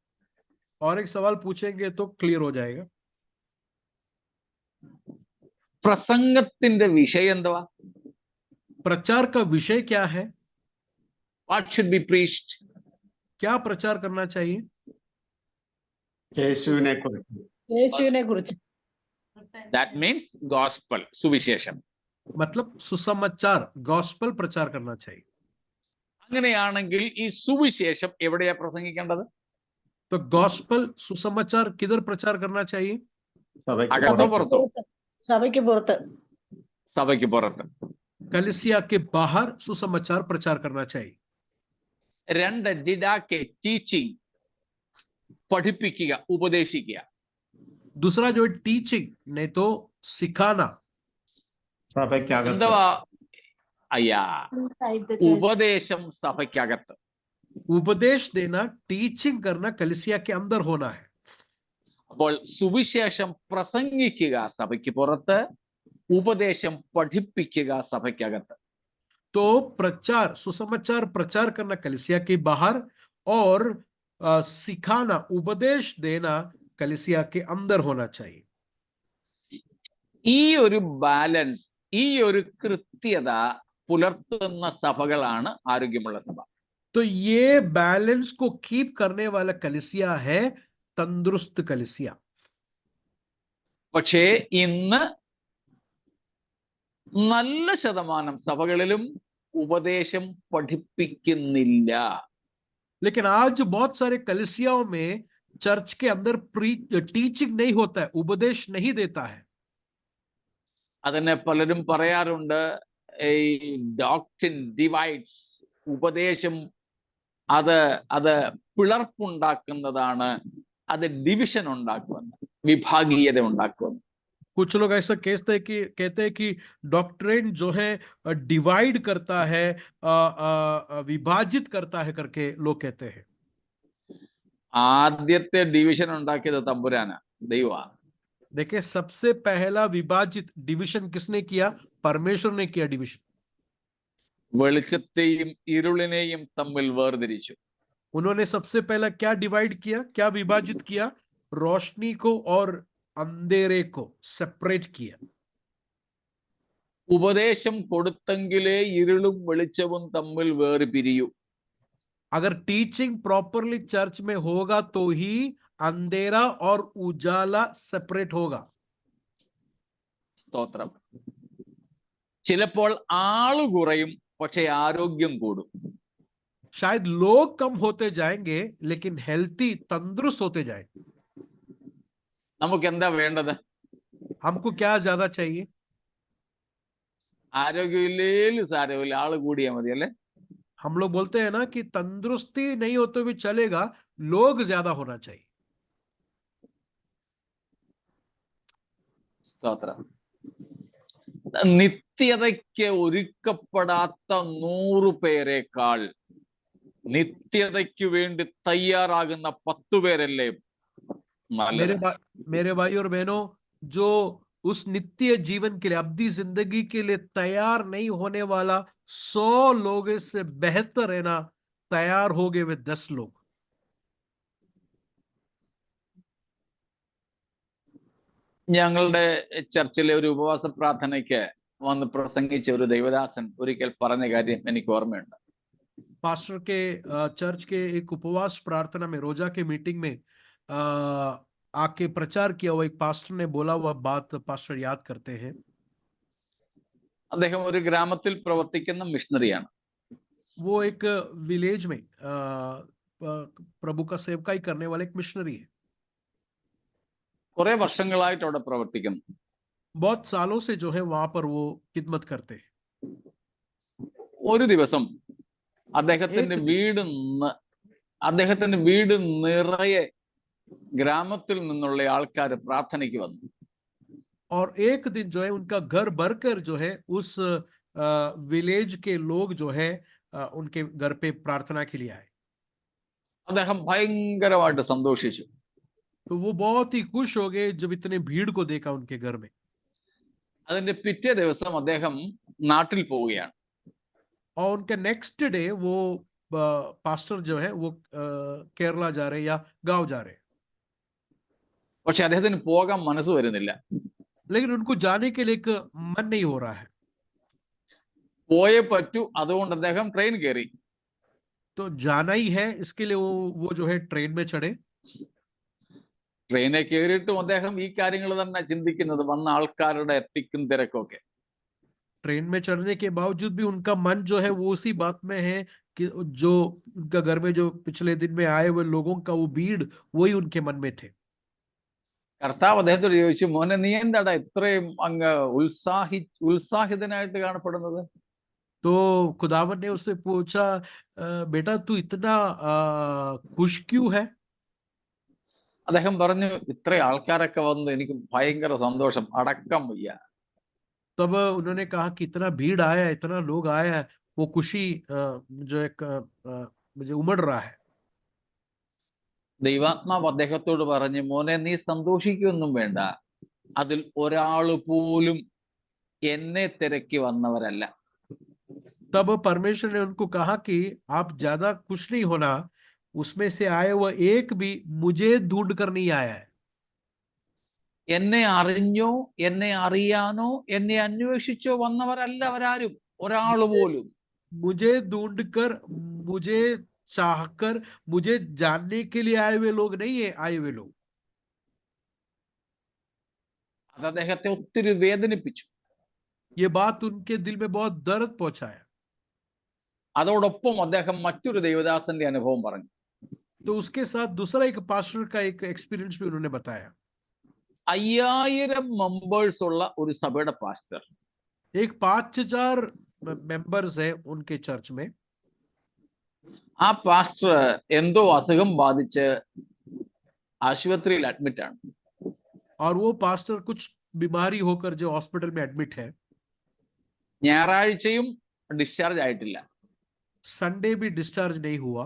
और एक सवाल पूछेंगे तो क्लियर हो जाएगा. പ്രസംഗത്തിന്റെ വിഷയം എന്തുവാ? प्रचार का विषय क्या है? What should be preached? क्या प्रचार करना चाहिए? യേശുവിനെ കുറിച്ച്. യേശുവിനെ കുറിച്ച്. ദാറ്റ് മീൻസ് ഗോസ്പൽ, സുവിശേഷം. मतलब सुसमाचार, गॉस्पल प्रचार करना चाहिए. അങ്ങനെയാണെങ്കിൽ ഈ സുവിശേഷം എവിടെയാ പ്രസംഗിക്കേണ്ടത്? तो गॉस्पल, सुसमाचार किधर प्रचार करना चाहिए? സഭയ്ക്ക് അകത്തോ പുറത്ത്. പുറത്തോ? സഭയ്ക്ക് പുറത്ത്. സഭയ്ക്ക് പുറത്ത്. कलिसिया के बाहर सुसमाचार प्रचार करना चाहिए. 2, ഡിഡാക്കെ ടീച്ചിങ്, പഠിപ്പിക്കുക, ഉപദേശിക്കുക. दूसरा जो है टीचिंग, नहीं तो सिखाना. സഭയ്ക്കകത്ത്. എന്തുവാ? അയ്യാ, inside the church. ഉപദേശം സഭയ്ക്കകത്ത്. उपदेश देना, टीचिंग करना कलिसिया के अंदर होना है. അപ്പോൾ സുവിശേഷം പ്രസംഗിക്കുക സഭയ്ക്ക് പുറത്ത്, ഉപദേശം പഠിപ്പിക്കുക സഭയ്ക്കകത്ത്. तो प्रचार, सुसमाचार प्रचार करना कलीसिया के बाहर और सिखाना, उपदेश देना कलीसिया के अंदर होना चाहिए। ഈ ഒരു ബാലൻസ്, ഈ ഒരു കൃത്യത പുലർത്തുന്ന സഭകളാണ് ആരോഗ്യമുള്ള സഭ. तो ये बैलेंस को कीप करने वाला कलीसिया है तंदुरुस्त कलीसिया। പക്ഷേ ഇന്ന് നല്ല ശതമാനം സഭകളിലും ഉപദേശം പഠിപ്പിക്കുന്നില്ല. लेकिन आज बहुत सारे कलीसियाओं में चर्च के अंदर टीचिंग नहीं होता है, उपदेश नहीं देता है। അതിനെ പലരും പറയാറുണ്ട്, ഈ ഡോക്ട്രിൻ ഡിവൈഡ്സ്, ഉപദേശം അത് പിളർപ്പുണ്ടാക്കുന്നതാണ്, അത് ഡിവിഷൻ ഉണ്ടാക്കുമെന്ന്, വിഭാഗീയത ഉണ്ടാക്കുമെന്ന്. कुछ लोग ऐसा कहते हैं कि डॉक्ट्रिन जो है डिवाइड करता है, विभाजित करता है करके लोग कहते हैं। ആദ്യത്തെ ഡിവിഷൻ ഉണ്ടാക്കിയത് തമ്പുരാനാ, ദൈവമാണ്. देखिए, सबसे पहला विभाजित डिवीजन किसने किया? परमेश्वर ने किया डिवीजन। വെളിച്ചത്തെയും ഇരുളിനെയും തമ്മിൽ വേർതിരിച്ചു. उन्होंने सबसे पहला क्या डिवाइड किया, क्या विभाजित किया? रोशनी को और अंधेरे को सेपरेट किया। ഉപദേശം കൊടുത്തെങ്കിലേ ഇരുളും വെളിച്ചവും തമ്മിൽ വേർപിരിയൂ. अगर टीचिंग प्रॉपरली चर्च में होगा तो ही अंधेरा और उजाला सेपरेट होगा। സ്തോത്രം. ചിലപ്പോൾ ആള് കുറയും, പക്ഷെ ആരോഗ്യം കൂടും. शायद लोग कम होते जाएंगे लेकिन हेल्थी, तंदुरुस्त होते जाएंगे। നമുക്ക് എന്താ വേണ്ടത്? हमको क्या ज्यादा चाहिए? ആരോഗ്യമില്ലേലും സാരമില്ല, ആള് കൂടിയാൽ മതി, അല്ലേ? हम लोग बोलते हैं ना कि तंदुरुस्ती नहीं होते हुए चलेगा, लोग ज्यादा होना चाहिए। സ്തോത്രം. നിത്യതയ്ക്ക് ഒരുക്കപ്പെടാത്ത 100 പേരെക്കാൾ നിത്യതയ്ക്ക് വേണ്ടി തയ്യാറാകുന്ന 10 പേരല്ലേ നല്ലത്? मेरे भाई और बहनों, जो उस नित्य जीवन के लिए, अब्दी जिंदगी के लिए तैयार नहीं होने वाला 100 लोगों से बेहतर है ना तैयार हो गए वे 10 लोग। ഞങ്ങളുടെ ചർച്ചിലെ ഒരു ഉപവാസ പ്രാർത്ഥനയ്ക്ക് വന്ന് പ്രസംഗിച്ച ഒരു ദൈവദാസൻ ഒരിക്കൽ പറഞ്ഞ കാര്യം എനിക്ക് ഓർമ്മയുണ്ട്. पास्टर के चर्च के एक उपवास प्रार्थना में, रोजा के मीटिंग में आके प्रचार किया हुआ एक पास्टर ने बोला हुआ बात पास्टर याद करते हैं। അദ്ദേഹം ഒരു ഗ്രാമത്തിൽ പ്രവർത്തിക്കുന്ന മിഷണറിയാണ്. वो एक विलेज में प्रभु का सेवकाई करने वाले एक मिशनरी है। കുറെ വർഷങ്ങളായിട്ട് അവിടെ പ്രവർത്തിക്കുന്നു. बहुत सालों से जो है वहां पर वो खिदमत करते हैं। ഒരു ദിവസം അദ്ദേഹത്തിന്റെ വീട് നിറയെ ഗ്രാമത്തിൽ നിന്നുള്ള ആൾക്കാർ പ്രാർത്ഥനയ്ക്ക് വന്നു. और एक दिन जो है उनका घर भरकर जो है उस विलेज के लोग जो है उनके घर पे प्रार्थना के लिए आए। അദ്ദേഹം ഭയങ്കരമായിട്ട് സന്തോഷിച്ചു. तो वो बहुत ही खुश हो गए जब इतने भीड़ को देखा उनके घर में। അതിന്റെ പിറ്റേ ദിവസം അദ്ദേഹം നാട്ടിൽ പോവുകയാണ്. और उनके नेक्स्ट डे वो पास्टर जो है वो केरला जा रहे या गांव जा रहे, പക്ഷെ അദ്ദേഹത്തിന് പോകാൻ മനസ്സ് വരുന്നില്ല. लेकिन उनको जाने के लिए एक मन नहीं हो रहा है। പോയേ പറ്റൂ, അതുകൊണ്ട് അദ്ദേഹം ട്രെയിൻ കയറി. तो जाना ही है, इसके लिए वो जो है ट्रेन में चढ़े। ട്രെയിനിൽ കയറിയിട്ടും അദ്ദേഹം ഈ കാര്യങ്ങൾ തന്നെ ചിന്തിക്കുന്നത്, വന്ന ആൾക്കാരുടെ തിക്കും തിരക്കൊക്കെ. ट्रेन में चढ़ने के बावजूद भी उनका मन जो है वो उसी बात में है कि जो उनका घर में जो पिछले दिन में आए हुए लोगों का वो भीड़, वही उनके मन में थे। കർത്താവ് അദ്ദേഹത്തോട് ചോദിച്ചു, മോനെ നീ എന്താടാ ഇത്രയും അങ്ങ് ഉത്സാഹിതനായിട്ട് കാണപ്പെടുന്നത്? तो खुदावन ने उससे पूछा, बेटा तू इतना खुश क्यों है? അദ്ദേഹം പറഞ്ഞു, ഇത്ര ആൾക്കാരൊക്കെ വന്ന് എനിക്ക് ഭയങ്കര സന്തോഷം, അടക്കം വയ്യ. तब उन्होंने कहा कि इतना भीड़ आया, इतना लोग आया, वो खुशी जो एक मुझे उमड़ रहा है। ദൈവാത്മാവ് അദ്ദേഹത്തോട് പറഞ്ഞു, മോനെ നീ സന്തോഷിക്കൊന്നും വേണ്ട, അതിൽ ഒരാൾ പോലും എന്നെ തിരക്കി വന്നവരല്ല. तब परमेश्वर ने उनको कहा कि आप ज्यादा खुश नहीं होना, उसमें से आए हुआ एक भी मुझे ढूंढ कर नहीं आया है। എന്നെ അറിഞ്ഞോ, എന്നെ അറിയാനോ, എന്നെ അന്വേഷിച്ചോ വന്നവരല്ല അവരാരും, ഒരാൾ പോലും. मुझे ढूंढकर, मुझे चाहकर, मुझे जानने के लिए आए हुए लोग नहीं है आए हुए लोग। അത് അദ്ദേഹത്തെ ഒത്തിരി വേദനിപ്പിച്ചു. ये बात उनके दिल में बहुत दर्द पहुंचाया। അതോടൊപ്പം അദ്ദേഹം മറ്റൊരു ദൈവദാസന്റെ അനുഭവം പറഞ്ഞു. तो उसके साथ दूसरा एक पास्टर का एक एक्सपीरियंस भी उन्होंने बताया। 5000 മെമ്പേഴ്സ് ഉള്ള ഒരു സഭയുടെ പാസ്റ്റർ, एक 5000 मेंबर्स है उनके चर्च में। ആ പാസ്റ്റർ എന്തോ അസുഖം ബാധിച്ച് ആശുപത്രിയിൽ അഡ്മിറ്റ് ആണ്. और वो पास्टर कुछ बीमारी होकर जो हॉस्पिटल में एडमिट है। ഞായറാഴ്ചയും ഡിസ്ചാർജ് ആയിട്ടില്ല. संडे भी डिस्चार्ज नहीं हुआ।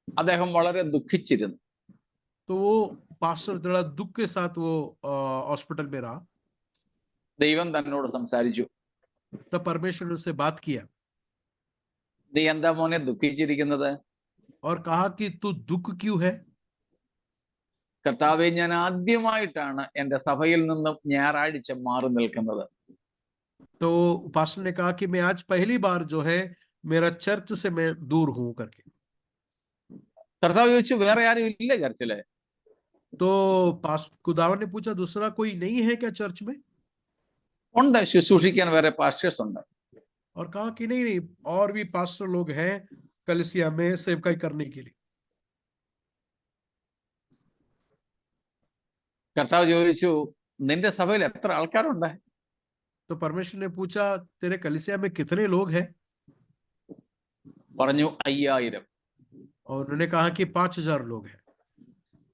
അദ്ദേഹം വളരെ ദുഃഖിച്ചിരുന്നു. तो वो पास्टर थोड़ा दुख के साथ वो हॉस्पिटल में रहा। ദൈവം തന്നോട് സംസാരിച്ചു. तब परमेश्वर ने उससे बात किया നീ എന്താ മോനെ ദുഃഖിച്ചിരിക്കുന്നത്? और कहा कि तू दुख क्यों है? കർത്താവെ, ഞാൻ ആദ്യമായിട്ടാണ് എൻ്റെ സഭയിൽ നിന്നും ഞായറാഴ്ച മാറി നിൽക്കുന്നത്. तो पास्टर ने कहा कि मैं आज पहली बार जो है मेरा चर्च से मैं दूर हूं करके। കർത്താവ് ചോദിച്ചു, വേറെ ആരും ഇല്ലേ ചർച്ചില്? तो खुदावन ने पूछा दूसरा कोई नहीं है क्या चर्च में? ഉണ്ട്, ശുശ്രൂഷിക്കാൻ വേറെ പാസ്റ്റേഴ്സ് ഉണ്ട്. और कहा कि नहीं नहीं, और भी पास्टर लोग हैं कलीसिया में सेवकाई करने के लिए। കർത്താവ് ചോദിച്ചു, നിന്റെ സഭയിൽ എത്ര ആൾക്കാരുണ്ട്? तो परमेश्वर ने पूछा तेरे कलीसिया में कितने लोग हैं? പറഞ്ഞു 5000. और उन्होंने कहा कि 5000 लोग हैं।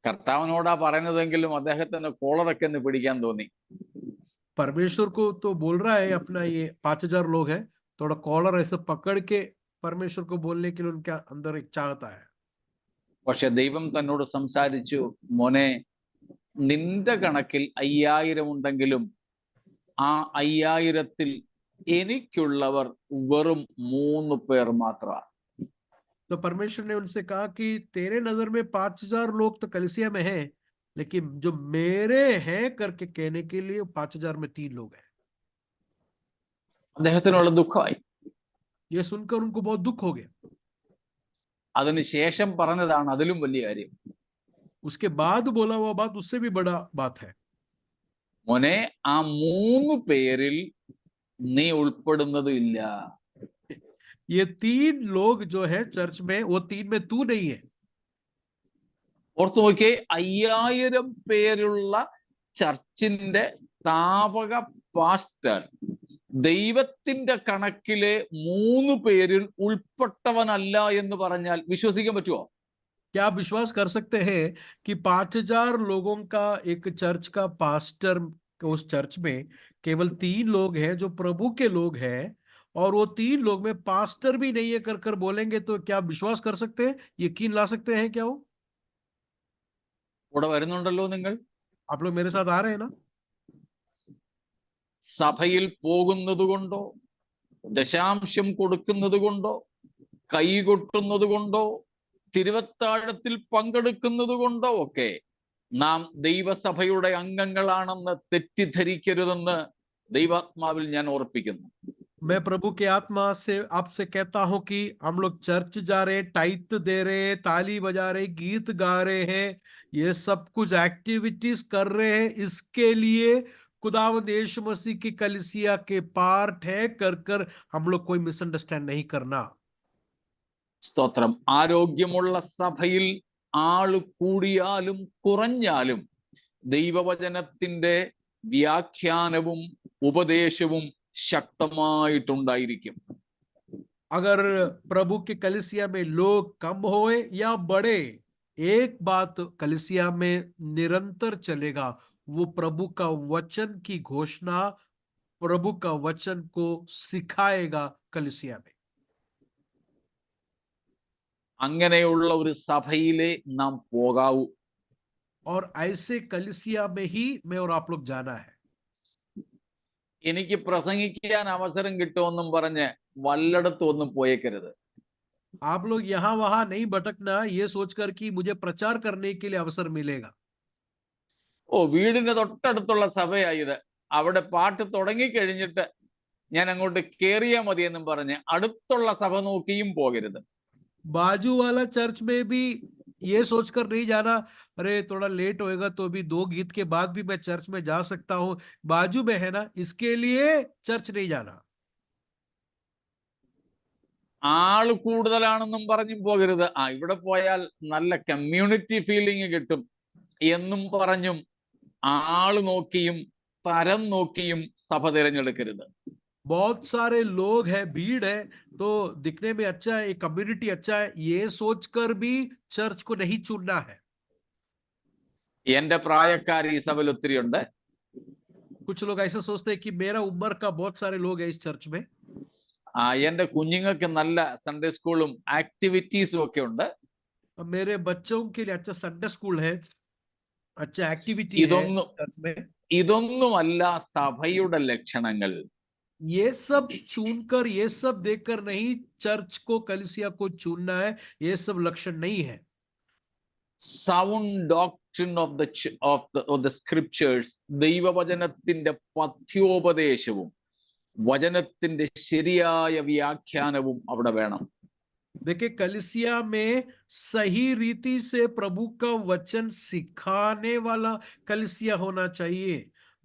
കർത്താവിനോടാ പറയുന്നതെങ്കിലും അദ്ദേഹത്തിന് കോളറൊക്കെ ഒന്ന് പിടിക്കാൻ തോന്നി. परमेश्वर को तो बोल रहा है अपना, ये 5000 लोग हैं, थोड़ा कॉलर ऐसे पकड़ के परमेश्वर को बोलने के लिए उनके अंदर एक चाहता है। പക്ഷെ ദൈവം തന്നോട് സംസാരിച്ചു, മോനെ, നിന്റെ കണക്കിൽ 5000 ഉണ്ടെങ്കിലും ആ 5000-ൽ എനിക്കുള്ളവർ വെറും 3 പേർ മാത്രമാണ്. तो परमेश्वर ने उनसे कहा कि तेरे नजर में 5000 लोग तो कलीसिया में हैं, लेकिन जो मेरे हैं करके कहने के लिए 5000 में 3 लोग हैं। അദ്ദേഹത്തിനുള്ള ദുഃഖമായി. ये सुनकर उनको बहुत दुख हो गया। അതിനുശേഷം പറഞ്ഞതാണ് അതിലും വലിയ കാര്യം. उसके बाद बोला हुआ बात उससे भी बड़ा बात है। മോനെ, ആ 3 പേരിൽ നീ ഉൾപ്പെടുന്നതും ഇല്ല. ये 3 लोग जो है चर्च में, वो 3 में तू नहीं है। ഓർത്തു നോക്കിയേ, 5000 പേരുള്ള ചർച്ചിന്റെ സ്ഥാപക പാസ്റ്റർ ദൈവത്തിന്റെ കണക്കിലെ 3 പേരിൽ ഉൾപ്പെട്ടവനല്ല എന്ന് പറഞ്ഞാൽ വിശ്വസിക്കാൻ പറ്റുമോ? क्या आप विश्वास कर सकते हैं कि 5000 लोगों का एक चर्च का पास्टर, उस चर्च में केवल 3 लोग हैं जो प्रभु के लोग हैं, और वो 3 लोग में पास्टर भी नहीं है कर कर बोलेंगे, तो क्या आप विश्वास कर सकते हैं, यकीन ला सकते हैं क्या वो? ഇവിടെ വരുന്നുണ്ടല്ലോ നിങ്ങൾ. आप लोग मेरे साथ आ रहे हैं ना? സഭയിൽ പോകുന്നത് കൊണ്ടോ, ദശാംശം കൊടുക്കുന്നത് കൊണ്ടോ, കൈകൊട്ടുന്നത് കൊണ്ടോ, തിരുവത്താഴത്തിൽ പങ്കെടുക്കുന്നത് കൊണ്ടോ ഒക്കെ നാം ദൈവസഭയുടെ അംഗങ്ങളാണെന്ന് തെറ്റിദ്ധരിക്കരുതെന്ന് ദൈവാത്മാവിൽ ഞാൻ ഓർപ്പിക്കുന്നു. मैं प्रभु के आत्मा से आपसे कहता हूं कि हम लोग चर्च जा रहे, टाइट दे रहे, ताली बजा रहे, गीत गा रहे हैं, ये सब कुछ एक्टिविटीज कर रहे हैं, इसके लिए खुदावंद यीशु मसीह की कलीसिया के पार्ट है कर कर हम लोग कोई मिसअंडरस्टैंड नहीं करना। സ്തോത്രം. ആരോഗ്യമുള്ള സഭയിൽ ആള് കൂടിയാലും കുറഞ്ഞാലും ദൈവവചനത്തിന്റെ വ്യാഖ്യാനവും ഉപദേശവും ശക്തമായിട്ടുണ്ടായിരിക്കും. अगर प्रभु के कलीसिया में लोग कम होए या बढ़े, एक बात कलीसिया में निरंतर चलेगा, वो प्रभु का वचन की घोषणा, प्रभु का वचन को सिखाएगा कलीसिया में। അങ്ങനെയുള്ള ഒരു സഭയിലെ നാം പോകാവൂ. और ऐसे कलीसिया में ही मैं और आप लोग जाना है। എനിക്ക് പ്രസംഗിക്കാൻ അവസരം കിട്ടുമെന്നും പറഞ്ഞ് വല്ലയിടത്തും ഒന്നും പോയേക്കരുത്. आप लोग यहाँ वहां नहीं भटकना ये सोचकर कि मुझे प्रचार करने के लिए अवसर मिलेगा। ഓ, വീടിന് തൊട്ടടുത്തുള്ള സഭയായത്, അവിടെ പാട്ട് തുടങ്ങിക്കഴിഞ്ഞിട്ട് ഞാൻ അങ്ങോട്ട് കേറിയാ മതി എന്നും പറഞ്ഞ് അടുത്തുള്ള സഭ നോക്കിയും പോകരുത്. बाजू वाला चर्च में भी ये सोचकर नहीं जाना, अरे थोड़ा लेट होएगा तो भी 2 गीत के बाद भी मैं चर्च में जा सकता हूँ, बाजू में है ना, इसके लिए चर्च नहीं जाना। ആള് കൂടുതലാണെന്നും പറഞ്ഞും പോകരുത്. ഇവിടെ പോയാൽ നല്ല കമ്മ്യൂണിറ്റി ഫീലിംഗ് കിട്ടും എന്നും പറഞ്ഞും ആള് നോക്കിയും തരം നോക്കിയും സഭ തിരഞ്ഞെടുക്കരുത്. बहुत सारे लोग हैं, भीड़ है, तो दिखने में अच्छा है, कम्युनिटी अच्छा है, ये सोचकर भी चर्च को नहीं चुनना है। എന്റെ പ്രായക്കാർ ഈ സഭയിൽ ഒത്തിരി ഉണ്ട്. कुछ लोग ऐसा सोचते हैं कि मेरा उम्र का बहुत सारे लोग हैं इस चर्च में। എന്റെ കുഞ്ഞുങ്ങൾക്ക് നല്ല സൺഡേ സ്കൂളും ആക്ടിവിറ്റീസും ഒക്കെ ഉണ്ട്. मेरे बच्चों के लिए अच्छा संडे स्कूल है, अच्छा एक्टिविटी है ഇതൊന്നും चर्च में। ഇതൊന്നുമല്ല സഭയുടെ ലക്ഷണങ്ങൾ. ये सब चुनकर, ये सब देखकर नहीं चर्च को, कलीसिया को चुनना है, ये सब लक्षण नहीं है। Sound doctrine of the scriptures, ദൈവവചനത്തിന്റെ പഥ്യോപദേശവും വചനത്തിന്റെ ശരിയായ വ്യാഖ്യാനവും അവിടെ വേണം. देखिए, कलीसिया में सही रीति से प्रभु का वचन सिखाने वाला कलीसिया होना चाहिए,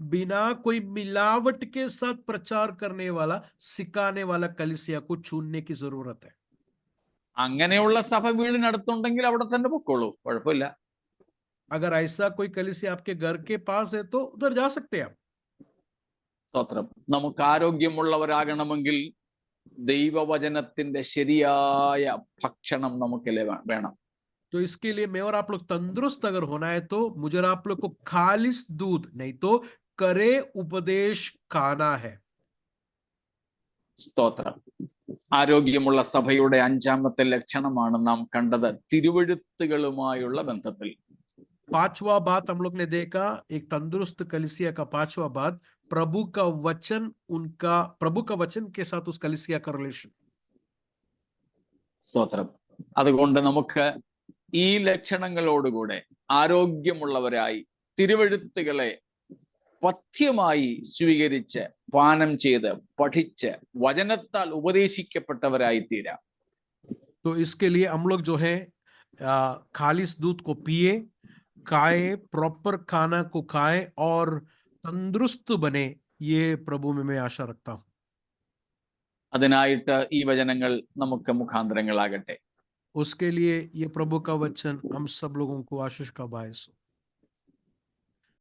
बिना कोई मिलावट के साथ प्रचार करने वाला, सिखाने वाला कलीसिया को चुनने की जरूरत है। അങ്ങനെയുള്ള സഭ വീടിനടുത്തുണ്ടെങ്കിൽ അവിടെ തന്നെ പൊക്കോളൂ, കുഴപ്പമില്ല. अगर ऐसा कोई कलीसिया आपके घर के पास है तो उधर जा सकते हैं आप। സ്തോത്രം. നമുക്ക് ആരോഗ്യമുള്ളവരാകണമെങ്കിൽ ദൈവവചനത്തിന്റെ ശരിയായ ഭക്ഷണം നമുക്ക് വേണം. तो इसके लिए मैं और आप लोग तंदुरुस्त अगर होना है तो मुझे और आप लोग को खालिस दूध, नहीं तो करे उपदेश खाना है। സ്തോത്രം. ആരോഗ്യമുള്ള സഭയുടെ 5ാമത്തെ ലക്ഷണമാണ് നാം കണ്ടത് തിരുവെഴുത്തുകളുമായുള്ള ബന്ധത്തിൽ. 5वां बात हम लोग ने देखा, एक तंदुरुस्त कलीसिया का 5वां बात, प्रभु का वचन, उनका प्रभु का वचन के साथ उस कलीसिया का रिलेशन। സ്തോത്രം. അതുകൊണ്ട് നമുക്ക് ഈ ലക്ഷണങ്ങളോടുകൂടെ ആരോഗ്യമുള്ളവരായി തിരുവെഴുത്തുകളെ പഥ്യമായി സ്വീകരിച്ച് പാനം ചെയ്ത് പഠിച്ച് വചനത്താൽ ഉപദേശിക്കപ്പെട്ടവരായി തീരാം. तो इसके लिए हम लोग जो है खालिस दूध को पिए, खाए, प्रॉपर खाना को खाए और तंदुरुस्त बने, ये प्रभु में मैं आशा रखता हूं। അതിനായിട്ട് ഈ വചനങ്ങൾ നമുക്ക് മുഖാന്തരങ്ങളാകട്ടെ. उसके लिए ये प्रभु का वचन हम सब लोगों को आशीष का बायस हो।